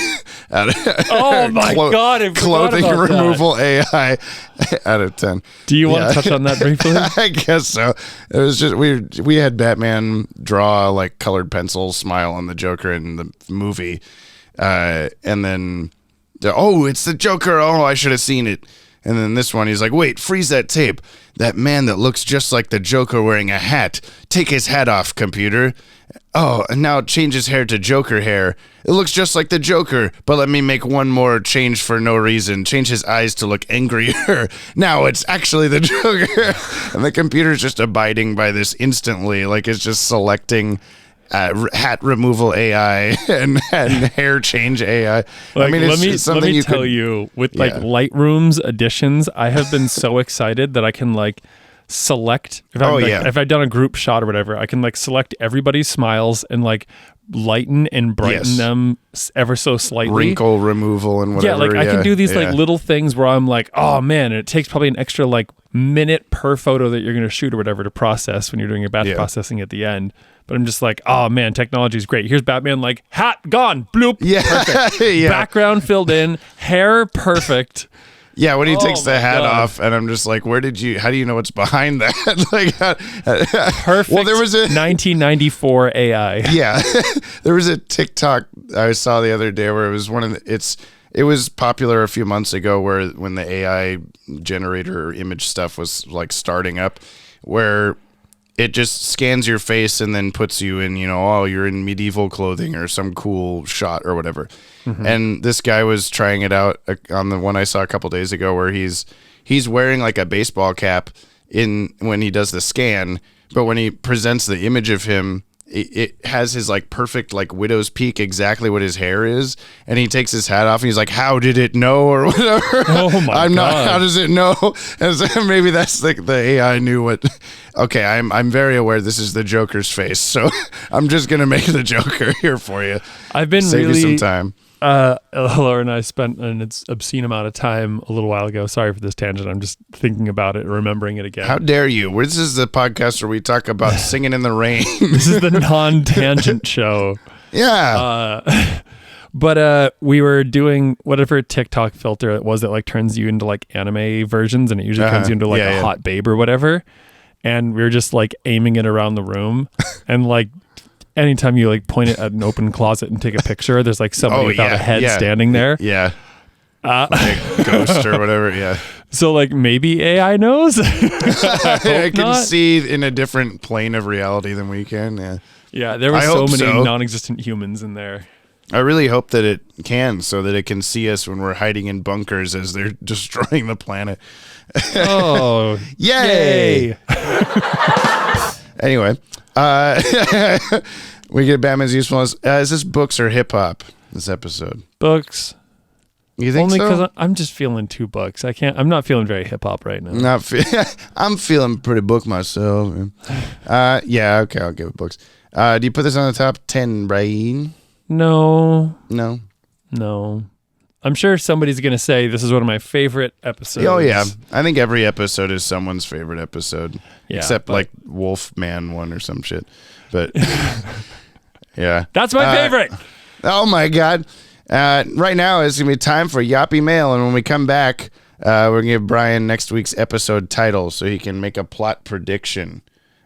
Oh my God! Clothing removal AI out of 10. Do you want to touch on that briefly? I guess so. It was just we had Batman draw like colored pencil smile on the Joker in the movie, and then it's the Joker. Oh, I should have seen it. And then this one, he's like, wait, freeze that tape. That man that looks just like the Joker wearing a hat. Take his hat off, computer. Oh, and now change his hair to Joker hair. It looks just like the Joker, but let me make one more change for no reason. Change his eyes to look angrier. Now it's actually the Joker. And the computer's just abiding by this instantly. Like it's just selecting hat removal AI and hair change AI. Like, I mean, it's something let me you tell could, you, with like Lightroom's additions, I have been so excited that I can like select if I've done a group shot or whatever, I can like select everybody's smiles and like lighten and brighten them ever so slightly. Wrinkle removal and whatever. Yeah, like I can do these like little things where I'm like, oh man, and it takes probably an extra like minute per photo that you're going to shoot or whatever to process when you're doing your batch processing at the end. But I'm just like, oh man, technology is great. Here's Batman, like hat gone, bloop, perfect. Background filled in, hair perfect. Yeah, when he takes the my hat God. off, and I'm just like, how do you know what's behind that? Like, Perfect. Well, there was a 1994 AI. Yeah, there was a TikTok I saw the other day where it was it was popular a few months ago when the AI generator image stuff was like starting up, where it just scans your face and then puts you in, you're in medieval clothing or some cool shot or whatever. Mm-hmm. And this guy was trying it out on the one I saw a couple days ago where he's wearing like a baseball cap when he does the scan, but when he presents the image of him, it has his like perfect like widow's peak, exactly what his hair is, and he takes his hat off and he's like, "How did it know?" or whatever. Oh my I'm God. not. How does it know? And so maybe that's the AI knew what. Okay, I'm very aware this is the Joker's face, so I'm just gonna make the Joker here for you. I've been Save really you some time. Laura and I spent an obscene amount of time a little while ago. Sorry for this tangent. I'm just thinking about it and remembering it again. How dare you? This is the podcast where we talk about singing in the rain. This is the non-tangent show. Yeah. But we were doing whatever TikTok filter it was that like turns you into like anime versions, and it usually turns you into like a hot babe or whatever. And we were just like aiming it around the room, and like anytime you like point it at an open closet and take a picture, there's like somebody without a head standing there. Yeah. Like a ghost or whatever. Yeah. So like maybe AI knows. I can not. see in a different plane of reality than we can. Yeah. Yeah, there were I so hope many so. non-existent humans in there. I really hope that it can, so that it can see us when we're hiding in bunkers as they're destroying the planet. Oh, Yay! Anyway, we get Batman's usefulness. Is this books or hip hop? This episode, books. You think Only so? because I'm just feeling 2 bucks. I'm not feeling very hip hop right now. I'm feeling pretty book myself. Yeah, okay, I'll give it books. Do you put this on the top 10, Brian? No. No. I'm sure somebody's going to say this is one of my favorite episodes. Oh, yeah. I think every episode is someone's favorite episode. Yeah, except like Wolfman one or some shit. But yeah. That's my favorite. Oh, my God. Right now, it's going to be time for Yoppie Mail. And when we come back, we're going to give Brian next week's episode title so he can make a plot prediction.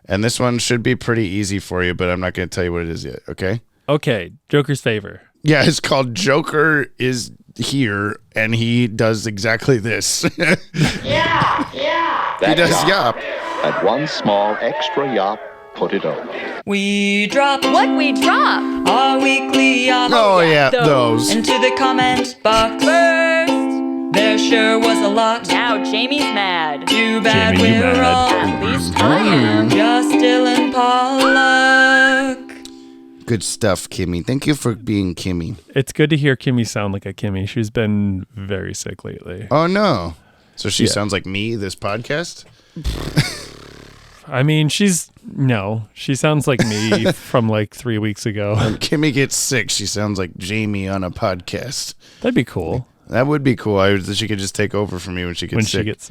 And this one should be pretty easy for you, but I'm not going to tell you what it is yet, okay? Okay, Joker's favor. Yeah, it's called Joker is Here, and he does exactly this. Yeah. He does yop. And one small extra yop, put it over. We drop What we drop? our weekly yop Oh, yeah, those. into the comment box. First. There sure was a lot. Now Jamie's mad. Too bad Jamie, you we're mad. all At least I am. just Dylan Pollock. Good stuff, Kimmy. Thank you for being Kimmy. It's good to hear Kimmy sound like a Kimmy. She's been very sick lately. Oh, no. So she Yeah. sounds like me, this podcast? I mean, she sounds like me from like 3 weeks ago. When Kimmy gets sick, she sounds like Jamie on a podcast. That'd be cool. That would be cool. She could just take over for me when she gets sick. She gets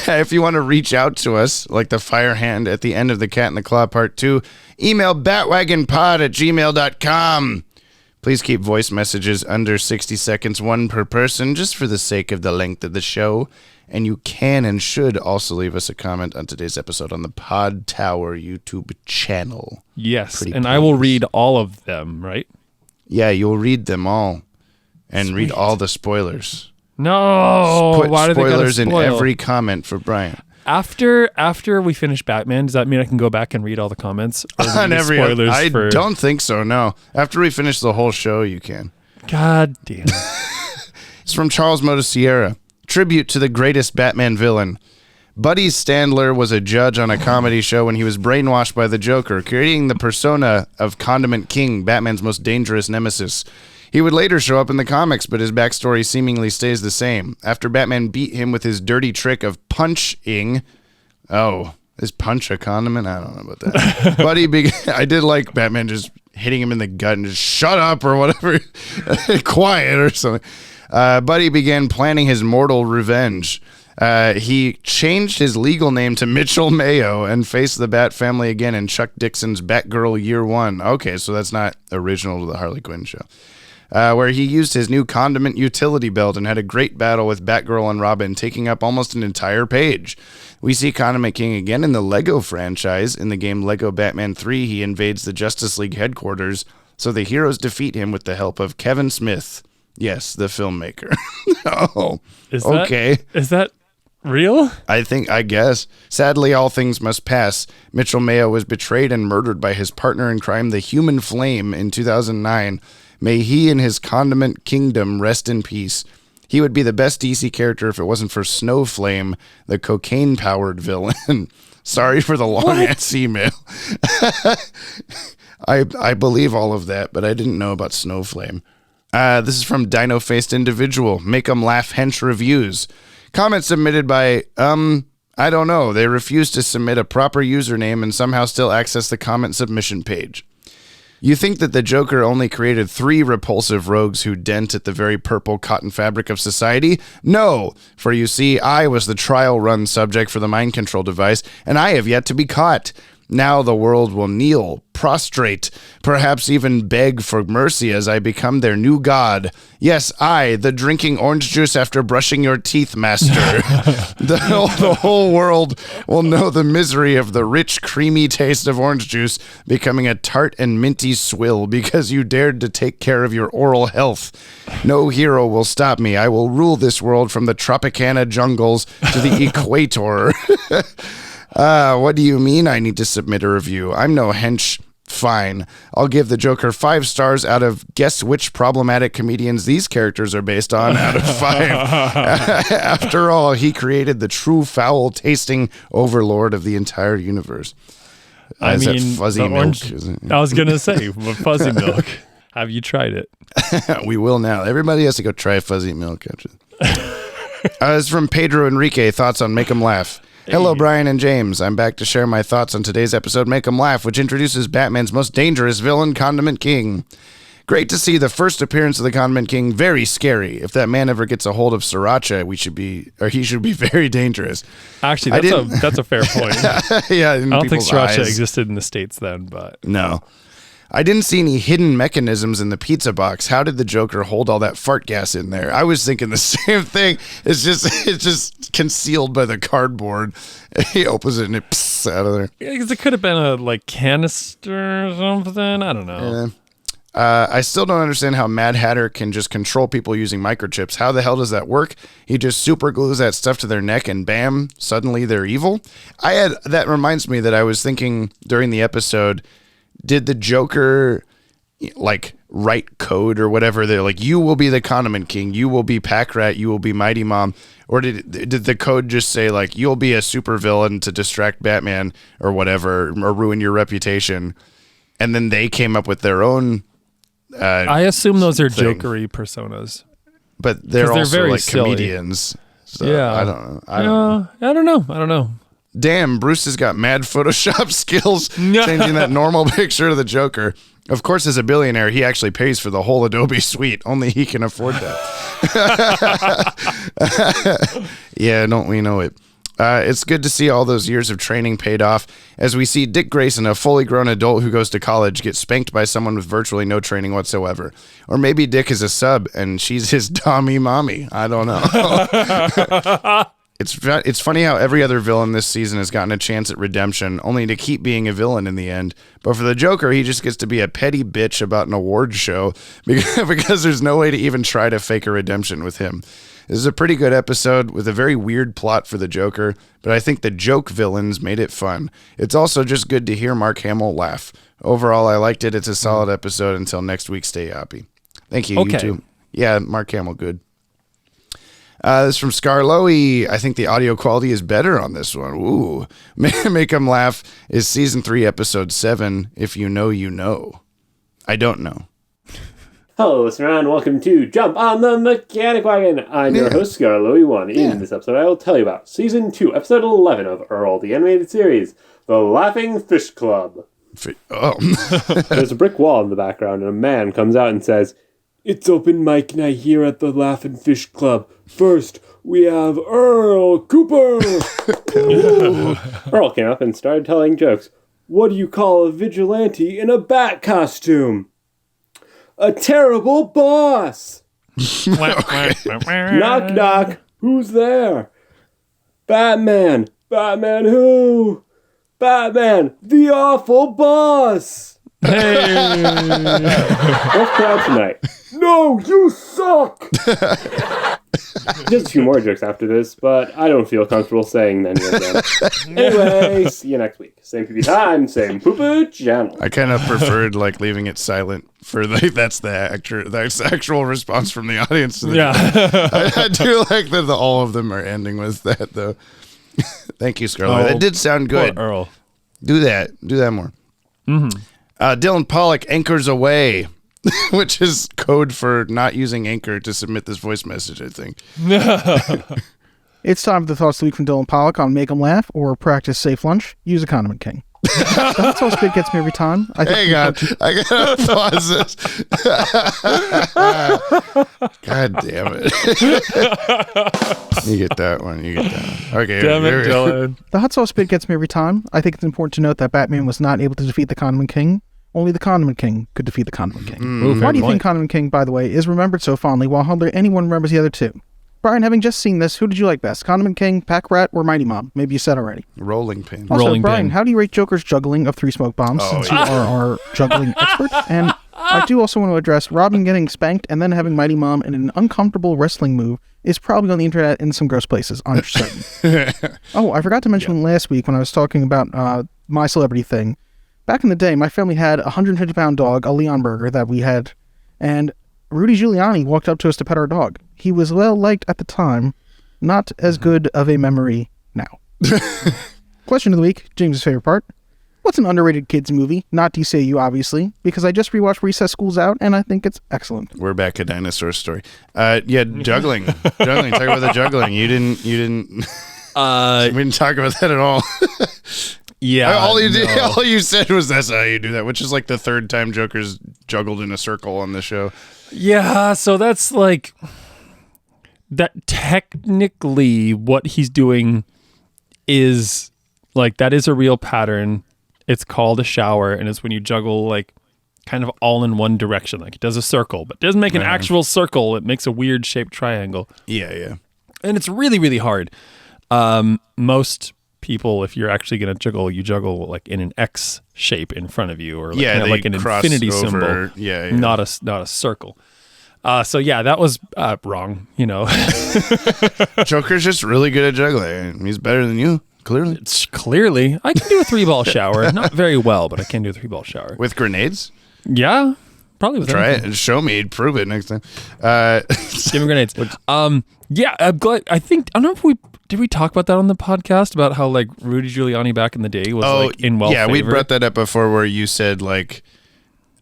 If you want to reach out to us, like the fire hand at the end of the Cat in the Claw Part 2, email batwagonpod@gmail.com. Please keep voice messages under 60 seconds, one per person, just for the sake of the length of the show. And you can and should also leave us a comment on today's episode on the Podtower YouTube channel. yes, Pretty and I will please. read all of them, right? Yeah, you'll read them all. And read Sweet. all the spoilers. No, Put why do they gotta spoilers in spoil? every comment for Brian. After we finish Batman, does that mean I can go back and read all the comments? Or do we On get every spoilers I for... don't think so, no. After we finish the whole show, you can. God damn. It's from Charles Motosierra. Tribute to the greatest Batman villain. Buddy Standler was a judge on a comedy show when he was brainwashed by the Joker, creating the persona of Condiment King, Batman's most dangerous nemesis. He would later show up in the comics, but his backstory seemingly stays the same. After Batman beat him with his dirty trick of punching... Oh, is punch a condiment? I don't know about that. Buddy I did like Batman just hitting him in the gut and just shut up or whatever. Quiet or something. Buddy began planning his mortal revenge. He changed his legal name to Mitchell Mayo and faced the Bat family again in Chuck Dixon's Batgirl Year One. Okay, so that's not original to the Harley Quinn show. where he used his new condiment utility belt and had a great battle with Batgirl and Robin, taking up almost an entire page. We see Condiment King again in the Lego franchise. In the game Lego Batman 3, he invades the Justice League headquarters, so the heroes defeat him with the help of Kevin Smith. Yes, the filmmaker. Oh, okay. Is that real? I guess. Sadly, all things must pass. Mitchell Mayo was betrayed and murdered by his partner in crime, the Human Flame, in 2009. May he and his condiment kingdom rest in peace. He would be the best DC character if it wasn't for Snowflame, the cocaine-powered villain. Sorry for the long-ass email. I believe all of that, but I didn't know about Snowflame. This is from Dino-Faced Individual. Make 'em laugh hench reviews. Comment submitted by, I don't know. They refused to submit a proper username and somehow still access the comment submission page. You think that the Joker only created 3 repulsive rogues who dent at the very purple cotton fabric of society? No, for you see, I was the trial run subject for the mind control device, and I have yet to be caught. Now the world will kneel, prostrate, perhaps even beg for mercy as I become their new god. Yes, I, the drinking orange juice after brushing your teeth master. The whole world will know the misery of the rich, creamy taste of orange juice becoming a tart and minty swill because you dared to take care of your oral health. No hero will stop me. I will rule this world from the Tropicana jungles to the equator. What do you mean I need to submit a review? I'm no hench. Fine. I'll give the Joker 5 stars out of guess which problematic comedians these characters are based on out of 5. After all, he created the true foul-tasting overlord of the entire universe. I mean, that fuzzy milk. Orange, I was going to say, fuzzy milk. Have you tried it? We will now. Everybody has to go try fuzzy milk. It's from Pedro Enrique. Thoughts on Make 'em Laugh. Hello, Brian and James. I'm back to share my thoughts on today's episode, Make 'em Laugh, which introduces Batman's most dangerous villain, Condiment King. Great to see the first appearance of the Condiment King. Very scary. If that man ever gets a hold of Sriracha, he should be very dangerous. Actually, that's a fair point. Yeah, I don't think Sriracha eyes. Existed in the States then, but no. I didn't see any hidden mechanisms in the pizza box. How did the Joker hold all that fart gas in there? I was thinking the same thing. It's just concealed by the cardboard. He opens it and it pssts out of there. Yeah, because it could have been a canister or something. I don't know. Yeah. I still don't understand how Mad Hatter can just control people using microchips. How the hell does that work? He just super glues that stuff to their neck and bam, suddenly they're evil. That reminds me that I was thinking during the episode, did the Joker write code or whatever? They're like, you will be the Condiment King, you will be Pack Rat, you will be Mighty Mom, or did the code just say you'll be a supervillain to distract Batman or whatever, or ruin your reputation? And then they came up with their own. I assume those are Jokery personas, but they're also very silly comedians. So yeah, I don't know. Damn, Bruce has got mad Photoshop skills changing that normal picture to the Joker. Of course, as a billionaire, he actually pays for the whole Adobe suite. Only he can afford that. Yeah, don't we know it? It's good to see all those years of training paid off as we see Dick Grayson, a fully grown adult who goes to college, get spanked by someone with virtually no training whatsoever. Or maybe Dick is a sub and she's his dommy mommy. I don't know. It's funny how every other villain this season has gotten a chance at redemption, only to keep being a villain in the end. But for the Joker, he just gets to be a petty bitch about an award show because there's no way to even try to fake a redemption with him. This is a pretty good episode with a very weird plot for the Joker, but I think the joke villains made it fun. It's also just good to hear Mark Hamill laugh. Overall, I liked it. It's a solid episode. Until next week, stay happy. Thank you, okay. You too. Yeah, Mark Hamill, good. This is from Scarloey. I think the audio quality is better on this one. Ooh. Make 'em Laugh is season 3, episode 7. If you know, you know. I don't know. Hello, listener, and welcome to Jump on the Mechanic Wagon. I'm your host, Scarloey1. In this episode, I will tell you about season 2, episode 11 of Earl, the animated series, The Laughing Fish Club. There's a brick wall in the background, and a man comes out and says, "It's open mic night here at the Laughing Fish Club. First, we have Earl Cooper." Earl came up and started telling jokes. "What do you call a vigilante in a bat costume?" a terrible boss. Knock, knock. Who's there? Batman. Batman who? Batman, the awful boss. Hey. What's crowd tonight? No, you suck. Just a few more jokes after this, but I don't feel comfortable saying any of them. Anyway, see you next week. Same PP time, same poo-poo channel. I kind of preferred like leaving it silent for that's the actual response from the audience. Yeah. I do like that all of them are ending with that though. Thank you, Scarlett. That did sound good. Poor Earl. Do that more. Mm-hmm. Dylan Pollock anchors away, which is code for not using Anchor to submit this voice message, I think. It's time for the thoughts of the week from Dylan Pollock on Make 'em Laugh or Practice Safe Lunch. Use a Condiment King. That's how spit gets me every time. Hang on. I gotta pause this. God damn it. You get that one. Okay. Damn it, Dylan. The hot sauce spit gets me every time. I think it's important to note that Batman was not able to defeat the Condiment King. Only the Condiment King could defeat the Condiment King. Why do you think Condiment King, by the way, is remembered so fondly while hardly anyone remembers the other two? Brian, having just seen this, who did you like best? Condiment King, Pack Rat, or Mighty Mom? Maybe you said already. Rolling Pin. Also, Brian, how do you rate Joker's juggling of 3 smoke bombs, since you are our juggling expert? And I do also want to address Robin getting spanked and then having Mighty Mom in an uncomfortable wrestling move is probably on the internet in some gross places, I'm certain. Oh, I forgot to mention last week when I was talking about my celebrity thing. Back in the day, my family had a 150-pound dog, a Leon Burger, that we had, and Rudy Giuliani walked up to us to pet our dog. He was well-liked at the time, not as good of a memory now. Question of the week, James' favorite part. What's an underrated kids movie? Not DCAU, obviously, because I just rewatched Recess School's Out, and I think it's excellent. We're back at Dinosaur Story. Juggling. Juggling. Talk about the juggling. You didn't. We didn't talk about that at all. Yeah. All you said was that's how you do that, which is like the third time Joker's juggled in a circle on the show. Yeah, so that's like that technically what he's doing is like that is a real pattern. It's called a shower, and it's when you juggle like kind of all in one direction. Like it does a circle, but it doesn't make an actual circle. It makes a weird shaped triangle. Yeah. And it's really, really hard. Most people, if you're actually going to juggle, you juggle like in an X shape in front of you, or like, like an infinity symbol. Yeah. Not a circle. So yeah, that was wrong. You know, Joker's just really good at juggling. He's better than you. Clearly, I can do a 3-ball shower. Not very well, but I can do a 3-ball shower with grenades. Yeah, probably with try anything. it and show me. Prove it next time. Give me grenades. Yeah, I'm glad. I don't know if we talk about that on the podcast about how like Rudy Giuliani back in the day was like in well. Yeah, favor. we brought that up before where you said like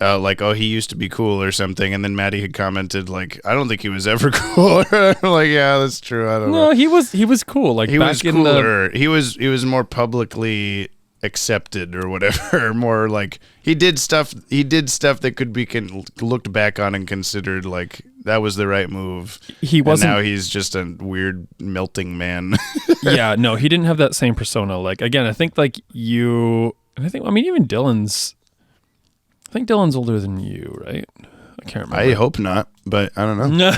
he used to be cool or something, and then Maddie had commented like I don't think he was ever cool. Like yeah, that's true. I don't know. No, he was cool. Like he back was in cooler. He was more publicly accepted or whatever. More like he did stuff that could be looked back on and considered like that was the right move. He wasn't. And now he's just a weird melting man. Yeah, no, he didn't have that same persona. Like again, I think like you. I mean even Dylan's. I think Dylan's older than you, right? I can't remember. I hope not, but I don't know.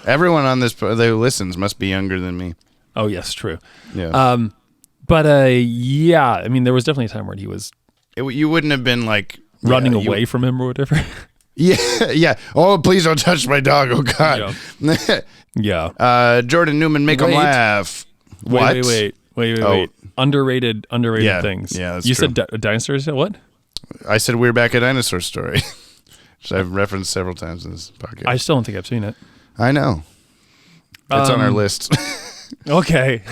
Everyone on this that listens must be younger than me. Oh yes, true. Yeah. Yeah. I mean, there was definitely a time where he was. You wouldn't have been like running away from him or whatever. Yeah. Oh, please don't touch my dog. Oh God. Yeah. Jordan Newman, make him laugh. What? Wait. Underrated things. Yeah, that's you true. said dinosaurs. What? I said we're back at Dinosaur Story, which I've referenced several times in this podcast. I still don't think I've seen it. I know. It's on our list. Okay.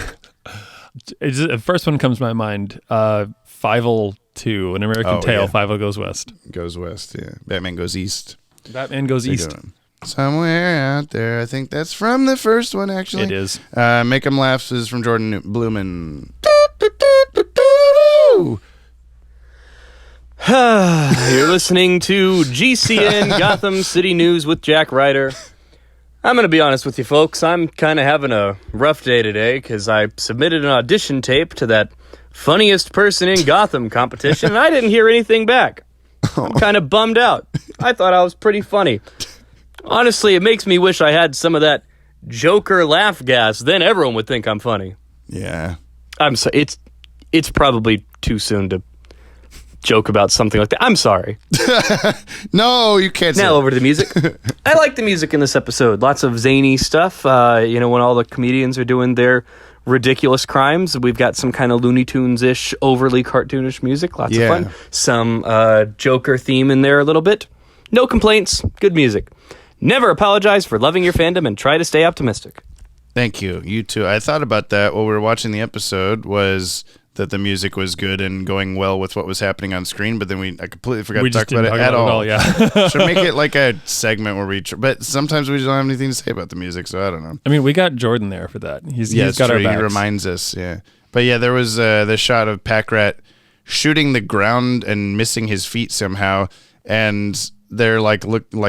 The first one comes to my mind. 502, An American Tale. Yeah. 50 Goes West. Goes west. Yeah. Batman Goes East. Batman Goes East. Somewhere out there. I think that's from the first one. Actually, it is. Make 'em Laugh is from Jordan Blumen. You're listening to GCN Gotham City News with Jack Ryder. I'm going to be honest with you folks, I'm kind of having a rough day today because I submitted an audition tape to that funniest person in Gotham competition and I didn't hear anything back. I'm kind of bummed out. I thought I was pretty funny. Honestly, it makes me wish I had some of that Joker laugh gas. Then everyone would think I'm funny. Yeah. I'm so it's probably too soon to joke about something like that. I'm sorry. No, you can't say Now over to the music. I like the music in this episode. Lots of zany stuff. When all the comedians are doing their ridiculous crimes, we've got some kind of Looney Tunes-ish, overly cartoonish music. Lots of fun. Some Joker theme in there a little bit. No complaints. Good music. Never apologize for loving your fandom and try to stay optimistic. Thank you. You too. I thought about that while we were watching the episode, was that the music was good and going well with what was happening on screen, but then I completely forgot to talk about it at all. Yeah. Should make it like a segment where but sometimes we just don't have anything to say about the music, so I don't know. I mean, we got Jordan there for that. He's got our backs. He reminds us, yeah. But yeah, there was the shot of Pack Rat shooting the ground and missing his feet somehow, and they're like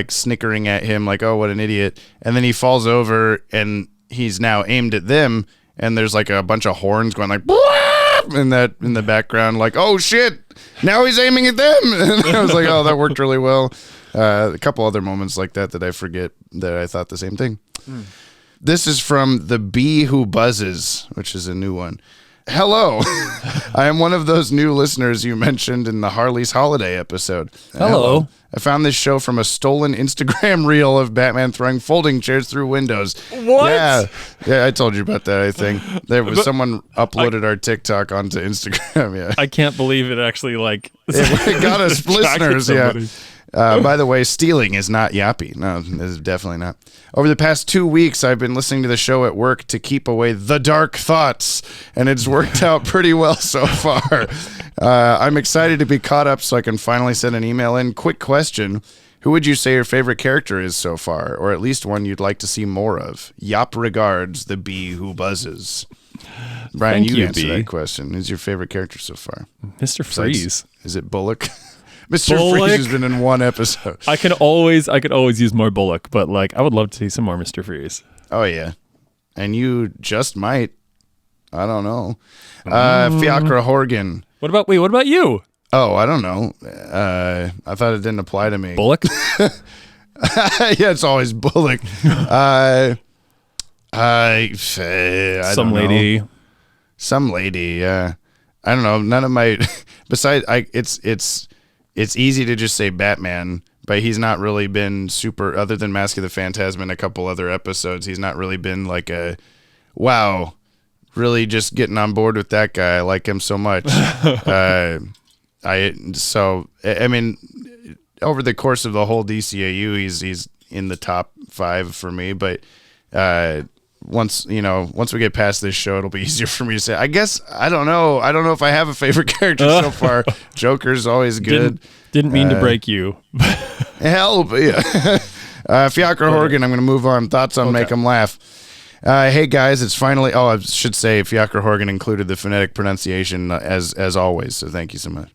snickering at him like, oh, what an idiot. And then he falls over and he's now aimed at them, and there's like a bunch of horns going like in the background, like, oh shit, now he's aiming at them. And I was like, oh, that worked really well. A couple other moments like that I forget that I thought the same thing. This is from The Bee Who Buzzes, which is a new one. Hello. I am one of those new listeners you mentioned in the Harley's Holiday episode. Hello. I found this show from a stolen Instagram reel of Batman throwing folding chairs through windows. What? Yeah, I told you about that, I think. There was someone uploaded our TikTok onto Instagram, yeah. I can't believe it actually, it got us listeners, yeah. By the way, stealing is not Yoppie. No, it is definitely not. Over the past 2 weeks, I've been listening to the show at work to keep away the dark thoughts, and it's worked out pretty well so far. I'm excited to be caught up so I can finally send an email in. Quick question. Who would you say your favorite character is so far, or at least one you'd like to see more of? Yop regards, The Bee Who Buzzes. Brian, you answer that question. Who's your favorite character so far? Mr. Freeze. Is it Bullock? Mr. Freeze has been in one episode. I could always use more Bullock, but I would love to see some more Mr. Freeze. Oh yeah, and you just might. I don't know. Fiacra Horgan. What about you? Oh, I don't know. I thought it didn't apply to me. Bullock. Yeah, it's always Bullock. Some lady. Yeah. I don't know. None of my. Besides, It's easy to just say Batman, but he's not really been super, other than Mask of the Phantasm and a couple other episodes, he's not really been like wow, really just getting on board with that guy. I like him so much. I mean, over the course of the whole DCAU, he's in the top 5 for me, but once we get past this show, it'll be easier for me to say. I guess I don't know if I have a favorite character so far. Joker's always good. Didn't mean to break you. Hell, but yeah. Fiacra Horgan, I'm going to move on. Thoughts on Make 'em Laugh. Hey guys, it's finally. Oh, I should say Fiacra Horgan included the phonetic pronunciation as always. So thank you so much.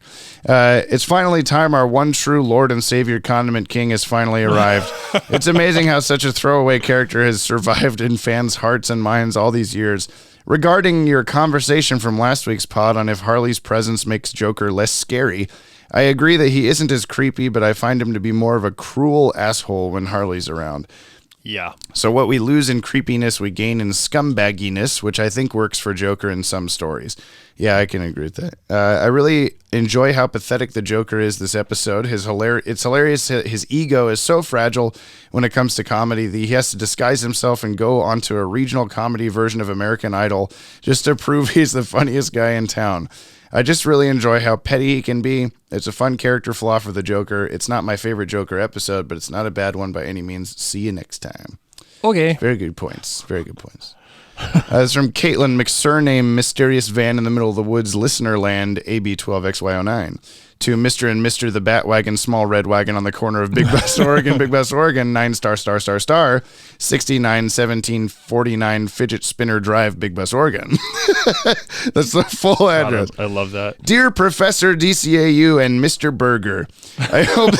It's finally time. Our one true Lord and Savior Condiment King has finally arrived. It's amazing how such a throwaway character has survived in fans' hearts and minds all these years. Regarding your conversation from last week's pod on if Harley's presence makes Joker less scary, I agree that he isn't as creepy, but I find him to be more of a cruel asshole when Harley's around. Yeah. So what we lose in creepiness, we gain in scumbagginess, which I think works for Joker in some stories. Yeah, I can agree with that. I really enjoy how pathetic the Joker is this episode. It's hilarious. His ego is so fragile when it comes to comedy that he has to disguise himself and go onto a regional comedy version of American Idol just to prove he's the funniest guy in town. I just really enjoy how petty he can be. It's a fun character flaw for the Joker. It's not my favorite Joker episode, but it's not a bad one by any means. See you next time. Okay. Very good points. Very good points. It's from Caitlin McSurname, Mysterious Van in the Middle of the Woods, Listener Land, AB12XY09. To Mr. and Mr. the Bat-Wagon, Small Red Wagon on the corner of Big Bus, Oregon, 9 star, 691749 Fidget Spinner Drive, Big Bus, Oregon. That's the full address. God, I love that. Dear Professor DCAU and Mr. Burger, I hope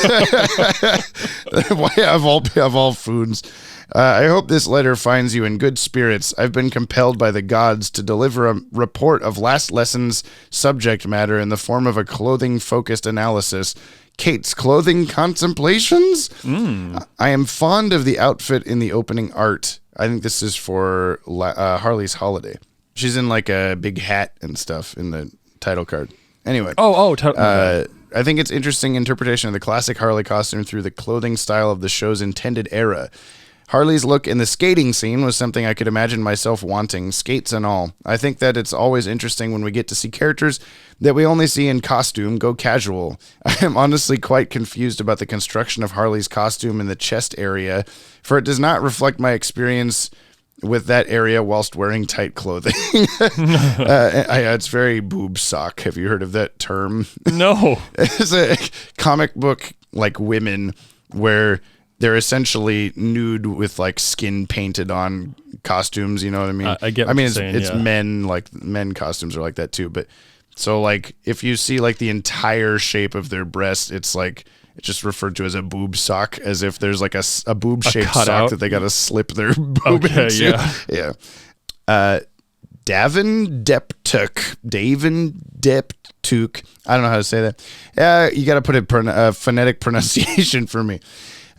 of all foods. I hope this letter finds you in good spirits. I've been compelled by the gods to deliver a report of last lesson's subject matter in the form of a clothing-focused analysis. Kate's clothing contemplations? I am fond of the outfit in the opening art. I think this is for Harley's holiday. She's in like a big hat and stuff in the title card. Anyway. I think it's interesting interpretation of the classic Harley costume through the clothing style of the show's intended era. Harley's look in the skating scene was something I could imagine myself wanting, skates and all. I think that it's always interesting when we get to see characters that we only see in costume go casual. I am honestly quite confused about the construction of Harley's costume in the chest area, for it does not reflect my experience with that area whilst wearing tight clothing. It's very boob sock. Have you heard of that term? No. It's a comic book like women where they're essentially nude with like skin painted on costumes. You know what I mean? I get what you're saying, it's yeah. men costumes are like that too. But so like if you see like the entire shape of their breast, it's like it's just referred to as a boob sock, as if there's like a boob shaped sock that they got to slip their boob into. Yeah. Davin Deptuk. I don't know how to say that. You got to put a phonetic pronunciation for me.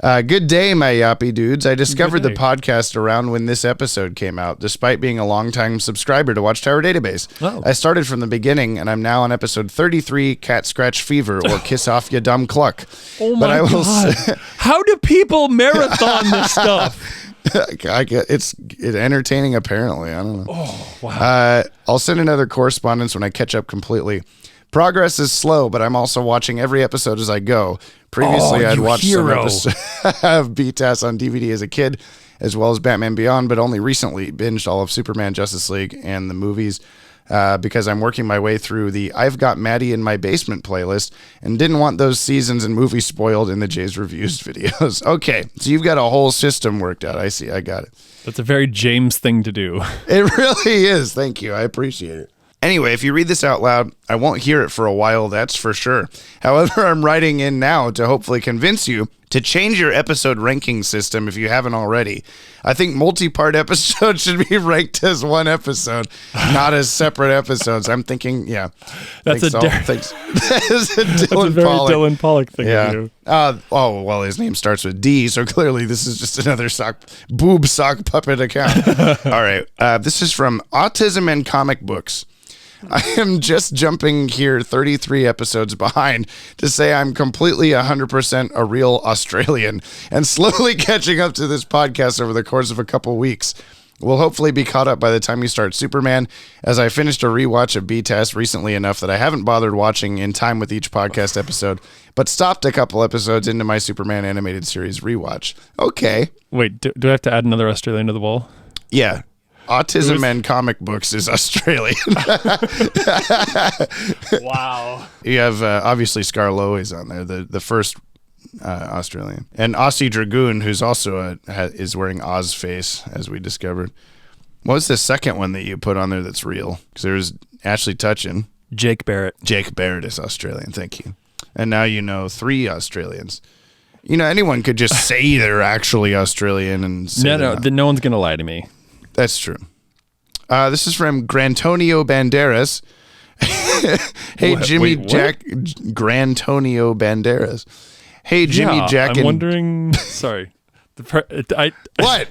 Good day, my Yoppie dudes. I discovered the podcast around when this episode came out, despite being a longtime subscriber to Watchtower Database. Oh. I started from the beginning, and I'm now on episode 33, Cat Scratch Fever, or Kiss Off Ya Dumb Cluck. Oh my God. How do people marathon this stuff? It's entertaining, apparently. I don't know. Oh, wow. I'll send another correspondence when I catch up completely. Progress is slow, but I'm also watching every episode as I go. Previously, I'd watched some episodes of btas on DVD as a kid, as well as Batman Beyond, but only recently binged all of Superman, Justice League, and the movies because I'm working my way through the I've Got Maddie in My Basement playlist and didn't want those seasons and movies spoiled in the Jay's Reviews videos. Okay, so you've got a whole system worked out. I see. I got it. That's a very James thing to do. It really is. Thank you. I appreciate it. Anyway, if you read this out loud, I won't hear it for a while, that's for sure. However, I'm writing in now to hopefully convince you to change your episode ranking system if you haven't already. I think multi-part episodes should be ranked as one episode, not as separate episodes. I'm thinking, yeah. That's a very Dylan Pollock thing to do. Well, his name starts with D, so clearly this is just another boob sock puppet account. All right. This is from Autism and Comic Books. I am just jumping here 33 episodes behind to say I'm completely 100% a real Australian and slowly catching up to this podcast over the course of a couple weeks. We'll hopefully be caught up by the time you start Superman, as I finished a rewatch of BTAS recently enough that I haven't bothered watching in time with each podcast episode, but stopped a couple episodes into my Superman animated series rewatch. Okay. Wait, do I have to add another Australian to the wall? Yeah. Autism and Comic Books is Australian. Wow. You have obviously Scarlois on there, the first Australian, and Aussie Dragoon, who's also is wearing Oz face, as we discovered. What was the second one that you put on there that's real? Because there was Ashley Tutchin. Jake Barrett. Jake Barrett is Australian. Thank you. And now you know 3 Australians. You know, anyone could just say they're actually Australian and say no one's gonna lie to me. That's true. This is from Grantonio Banderas. Hey, Jimmy Jack. Grantonio Banderas. Hey, Jimmy Jack. I'm wondering. Sorry. What?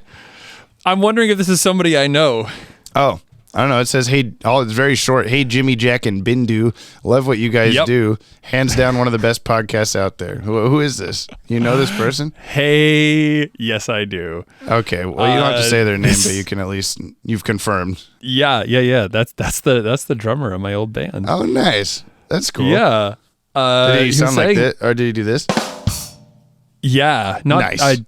I'm wondering if this is somebody I know. Oh, I don't know. It says, hey, it's very short. Hey, Jimmy Jack and Bindu. Love what you guys do. Hands down, one of the best podcasts out there. Who is this? You know this person? Hey, yes, I do. Okay. Well, you don't have to say their name, but you can at least, you've confirmed. Yeah. That's the drummer of my old band. Oh, nice. That's cool. Yeah. Did he sound like this? Or did he do this? Yeah, nice.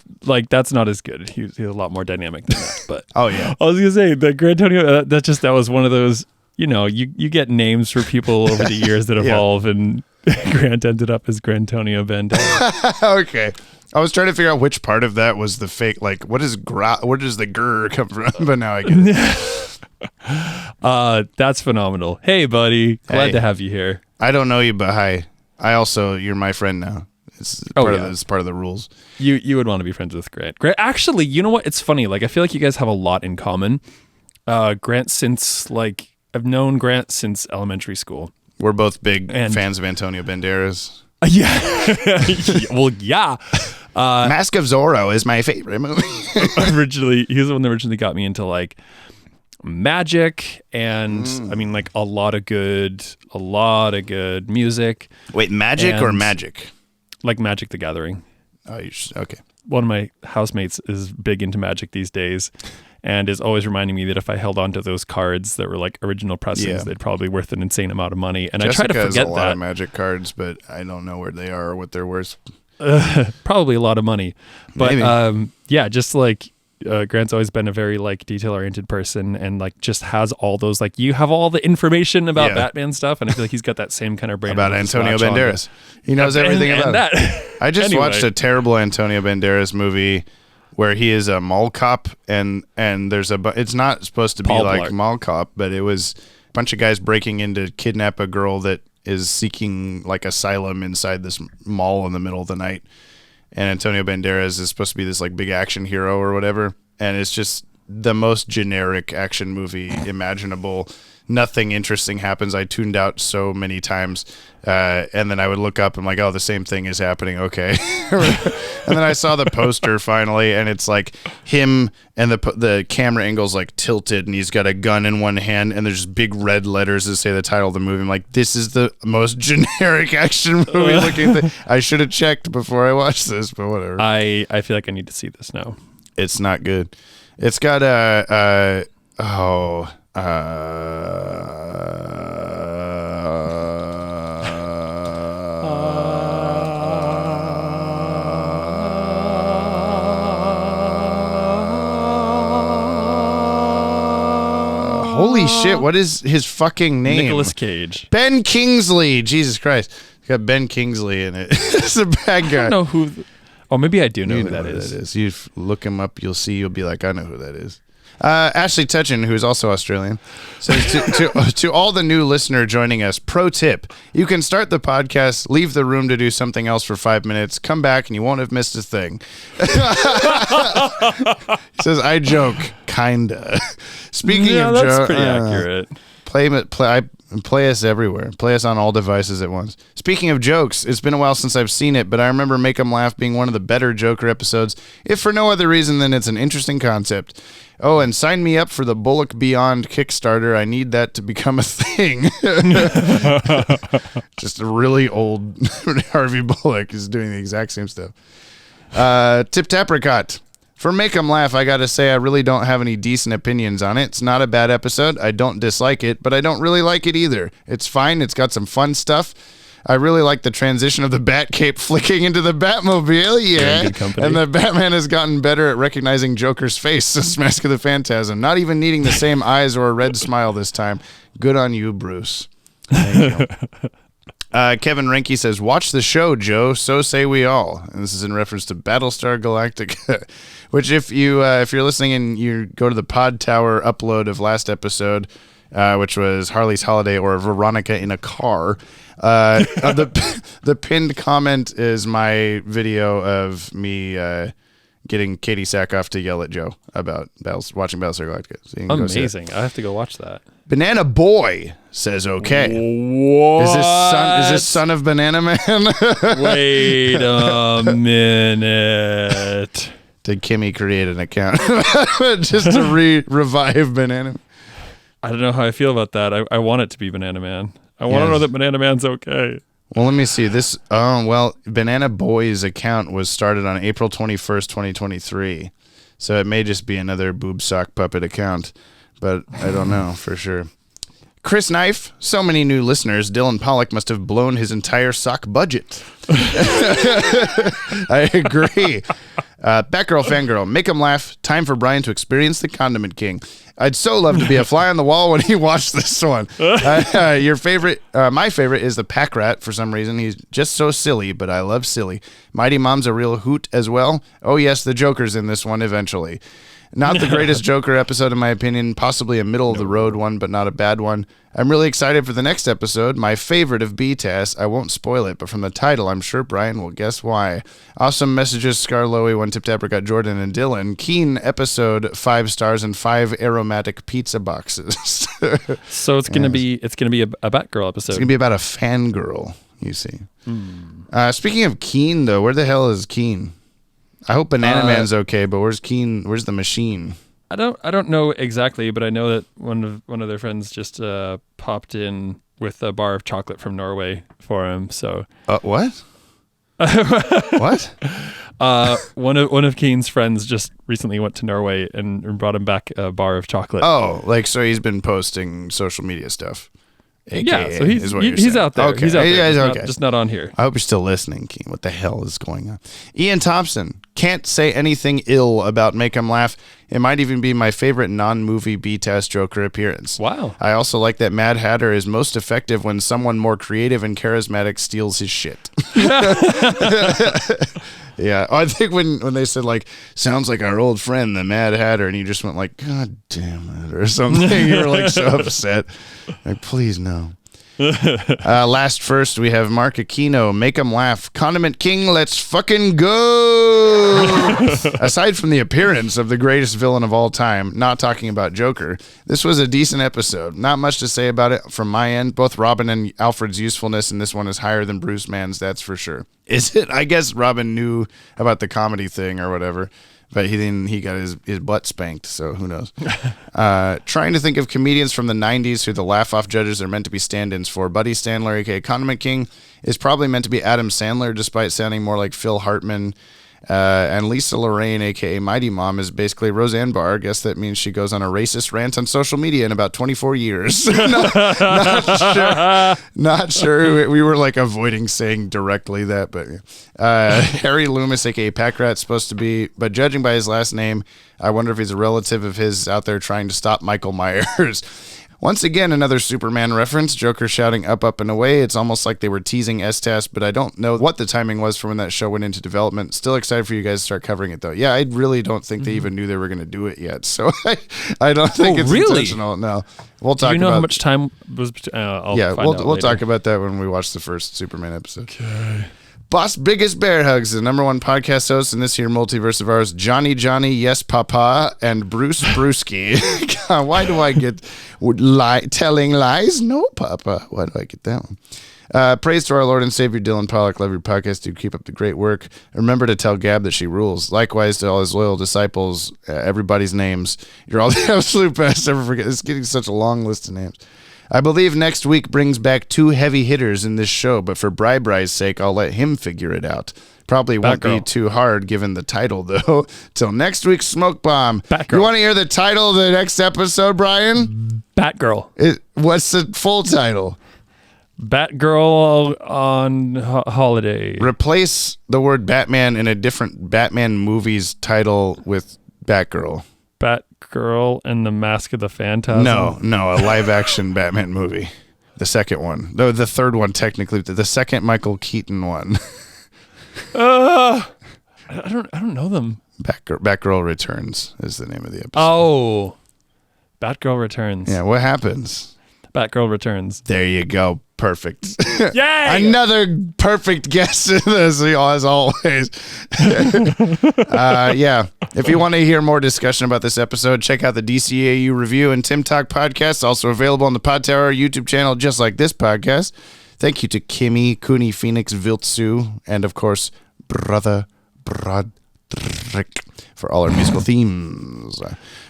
That's not as good. He's a lot more dynamic than that. But oh yeah, I was gonna say the Grantonio. That was one of those. You know, you get names for people over the years that evolve, and Grant ended up as Grantonio Banderas. Okay, I was trying to figure out which part of that was the fake. Like, where does the grr come from? But now I get it. That's phenomenal. Hey, buddy, glad to have you here. I don't know you, but hi. You're my friend now. It's it's part of the rules. You would want to be friends with Grant. Grant, actually, you know what? It's funny. Like, I feel like you guys have a lot in common. Grant, I've known Grant since elementary school. We're both big fans of Antonio Banderas. Yeah. Well, yeah. Mask of Zorro is my favorite movie. He was the one that originally got me into like magic and I mean like a lot of good music. Wait, magic or magic? Like Magic the Gathering. Oh, okay. One of my housemates is big into magic these days and is always reminding me that if I held on to those cards that were like original pressings, they'd probably worth an insane amount of money. And Jessica I try to forget has a lot of magic cards, but I don't know where they are or what they're worth. Probably a lot of money. But Maybe. Just like Grant's always been a very like detail-oriented person and like just has all those like you have all the information about Batman stuff and I feel like he's got that same kind of brain about Antonio Banderas. He knows everything about that. I just watched a terrible Antonio Banderas movie where he is a mall cop and there's it's not supposed to be like mall cop, but it was a bunch of guys breaking in to kidnap a girl that is seeking like asylum inside this mall in the middle of the night. And Antonio Banderas is supposed to be this like big action hero or whatever. And it's just the most generic action movie imaginable. Nothing interesting happens. I tuned out so many times. And then I would look up and I'm like, oh, the same thing is happening. Okay. And then I saw the poster finally and it's like him and the camera angle's like tilted and he's got a gun in one hand and there's just big red letters that say the title of the movie. I'm like, this is the most generic action movie looking thing. I should have checked before I watched this, but whatever. I feel like I need to see this now. It's not good. It's got holy shit, what is his fucking name? Nicolas Cage. Ben Kingsley. Jesus Christ. It's got Ben Kingsley in it. It's a bad guy. I don't know who... Oh, maybe I do know who that is. You look him up, you'll be like, I know who that is. Ashley Tutchin, who's also Australian, says to all the new listener joining us, pro tip, you can start the podcast, leave the room to do something else for 5 minutes, come back and you won't have missed a thing. He says, I joke, kinda. Speaking of that's pretty accurate. Play us everywhere. Play us on all devices at once. Speaking of jokes, it's been a while since I've seen it, but I remember Make 'em Laugh being one of the better Joker episodes, if for no other reason than it's an interesting concept. Oh, and sign me up for the Bullock Beyond Kickstarter. I need that to become a thing. Just a really old Harvey Bullock is doing the exact same stuff. Tip Tapricot. For Make 'em Laugh, I gotta say I really don't have any decent opinions on it. It's not a bad episode. I don't dislike it, but I don't really like it either. It's fine. It's got some fun stuff. I really like the transition of the bat cape flicking into the Batmobile, yeah. Good company. And the Batman has gotten better at recognizing Joker's face since Mask of the Phantasm, not even needing the same eyes or a red smile this time. Good on you, Bruce. Thank you. Kevin Renke says, watch the show, Joe, so say we all. And this is in reference to Battlestar Galactica, which if you're listening and you go to the Podtower upload of last episode, which was Harley's Holiday or Veronica in a Car, the pinned comment is my video of me getting Katie Sackhoff to yell at Joe about watching Battlestar Galactica. So you can go see it. Amazing. I have to go watch that. Banana Boy says okay. What? Is this son of Banana Man? Wait a minute. Did Kimmy create an account just to revive Banana Man? I don't know how I feel about that. I want it to be Banana Man. I want to know that Banana Man's okay. Well, let me see. This. Banana Boy's account was started on April 21st, 2023. So it may just be another boob sock puppet account. But I don't know for sure. Chris Knife, so many new listeners. Dylan Pollock must have blown his entire sock budget. I agree. Batgirl Fangirl, Make 'em Laugh. Time for Brian to experience the Condiment King. I'd so love to be a fly on the wall when he watched this one. Your favorite, my favorite is the Pack Rat for some reason. He's just so silly, but I love silly. Mighty Mom's a real hoot as well. Oh yes, the Joker's in this one eventually. Not the greatest Joker episode, in my opinion. Possibly a middle-of-the-road one, but not a bad one. I'm really excited for the next episode, my favorite of BTAS. I won't spoil it, but from the title, I'm sure Brian will guess why. Awesome messages, Scarloey, One Tip Tapper got Jordan and Dylan. Keen episode, 5 stars and 5 aromatic pizza boxes. So it's gonna be a Batgirl episode. It's gonna be about a fangirl, you see. Speaking of Keen, though, where the hell is Keen? I hope Banana Man's okay, but where's Keen? Where's the machine? I don't know exactly, but I know that one of their friends just popped in with a bar of chocolate from Norway for him. So what? What? One of Keen's friends just recently went to Norway and brought him back a bar of chocolate. Oh, so he's been posting social media stuff. AKA, yeah, so he's out there. Okay. He's out there. Okay. Just not on here. I hope you're still listening, Keen. What the hell is going on? Ian Thompson, can't say anything ill about Make 'em Laugh. It might even be my favorite non-movie BTAS Joker appearance. Wow. I also like that Mad Hatter is most effective when someone more creative and charismatic steals his shit. Yeah, I think when they said, like, sounds like our old friend, the Mad Hatter, and you just went like, God damn it, or something. You were like so upset. Like, please no. Last first, we have Mark Aquino, Make 'em Laugh, Condiment King, let's fucking go! Aside from the appearance of the greatest villain of all time, not talking about Joker, this was a decent episode. Not much to say about it from my end. Both Robin and Alfred's usefulness in this one is higher than Bruce Mann's, that's for sure. Is it? I guess Robin knew about the comedy thing or whatever. But he got his butt spanked, so who knows. Trying to think of comedians from the 90s who the laugh-off judges are meant to be stand-ins for. Buddy Stanler, a.k.a. Condiment King, is probably meant to be Adam Sandler, despite sounding more like Phil Hartman. And Lisa Lorraine, a.k.a. Mighty Mom, is basically Roseanne Barr. I guess that means she goes on a racist rant on social media in about 24 years. Not sure. We were like avoiding saying directly that, but Harry Loomis, a.k.a. Pack Rat, supposed to be, but judging by his last name, I wonder if he's a relative of his out there trying to stop Michael Myers. Once again, another Superman reference, Joker shouting up, up, and away. It's almost like they were teasing S-Task, but I don't know what the timing was for when that show went into development. Still excited for you guys to start covering it, though. Yeah, I really don't think they even knew they were going to do it yet, so I don't think it's intentional. No, we'll talk about... Do you know how much time was... we'll talk about that when we watch the first Superman episode. Okay. Boss Biggest Bear Hugs, the #1 podcast host in this here multiverse of ours, Johnny, Yes Papa, and Bruce Brewski. God, why do I get telling lies? No, Papa. Why do I get that one? Praise to our Lord and Savior Dylan Pollock. Love your podcast, dude. Keep up the great work. Remember to tell Gab that she rules. Likewise to all his loyal disciples, everybody's names. You're all the absolute best. Never forget. It's getting such a long list of names. I believe next week brings back 2 heavy hitters in this show, but for Bry's sake, I'll let him figure it out. Probably won't be too hard given the title, though. Till next week's Smoke Bomb. Batgirl. You want to hear the title of the next episode, Brian? Batgirl. What's the full title? Batgirl on holiday. Replace the word Batman in a different Batman movie's title with Batgirl. Batgirl and the Mask of the Phantasm? No, a live-action Batman movie. The second one. No, the third one, technically. The second Michael Keaton one. I don't know them. Batgirl Returns is the name of the episode. Oh. Batgirl Returns. Yeah, what happens? Batgirl Returns. There you go. Perfect. Yay! Another perfect guess in this, as always. Yeah. If you want to hear more discussion about this episode, check out the DCAU review and Tim Talk podcast, also available on the Podtower YouTube channel, just like this podcast. Thank you to Kimmy, Cooney, Phoenix, Viltsu, and of course, Brother Broderick for all our musical themes.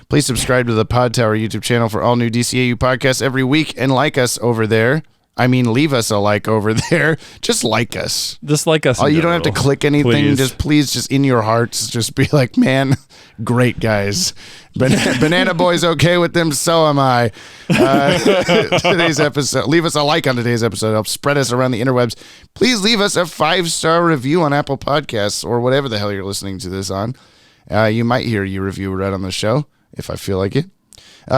Please subscribe to the Podtower YouTube channel for all new DCAU podcasts every week and like us over there. I mean, leave us a like over there. Just like us. Just like us. Oh, you don't have to click anything. Please, just in your hearts, just be like, man, great guys. Banana Boy's okay with them. So am I. Today's episode. Leave us a like on today's episode. Help spread us around the interwebs. Please leave us a 5-star review on Apple Podcasts or whatever the hell you're listening to this on. You might hear your review right on the show if I feel like it.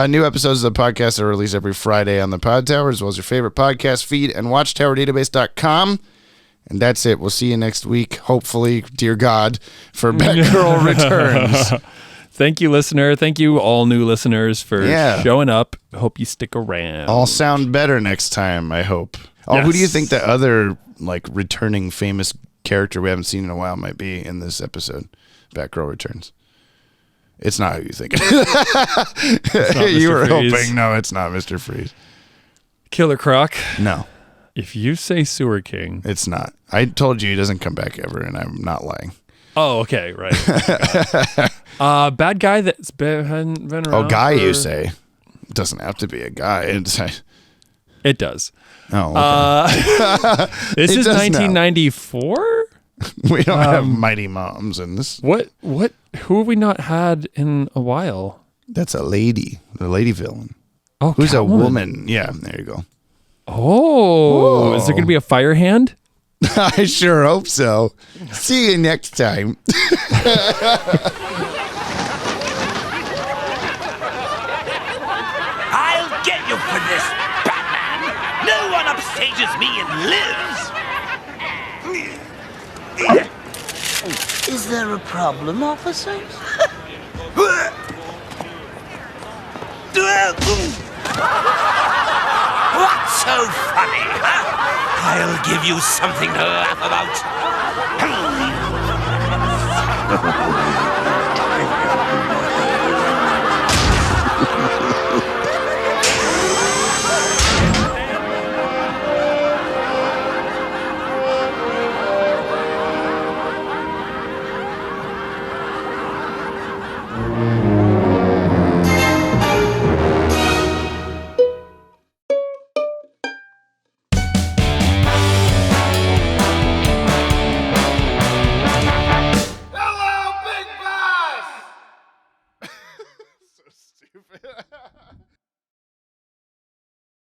New episodes of the podcast are released every Friday on the Podtower, as well as your favorite podcast feed and watchtowerdatabase.com. And that's it. We'll see you next week, hopefully, dear God, for Batgirl Returns. Thank you, listener. Thank you, all new listeners, for showing up. Hope you stick around. I'll sound better next time, I hope. Oh, who do you think the other returning famous character we haven't seen in a while might be in this episode? Batgirl returns. It's not who you think. You were hoping. No, it's not Mr. Freeze. Killer Croc. No. If you say Sewer King, it's not. I told you he doesn't come back ever, and I'm not lying. Oh, okay, right. Bad guy that's been around. Oh, guy, you say? It doesn't have to be a guy. It does. Oh, okay. This is 1994. We don't have Mighty Moms in this. What? Who have we not had in a while? That's a lady, the lady villain. Oh, who's Catwoman. a woman? Yeah, there you go. Oh, is there going to be a fire hand? I sure hope so. See you next time. I'll get you for this, Batman. No one upstages me and lives. Is there a problem, officers? What's so funny, huh? I'll give you something to laugh about.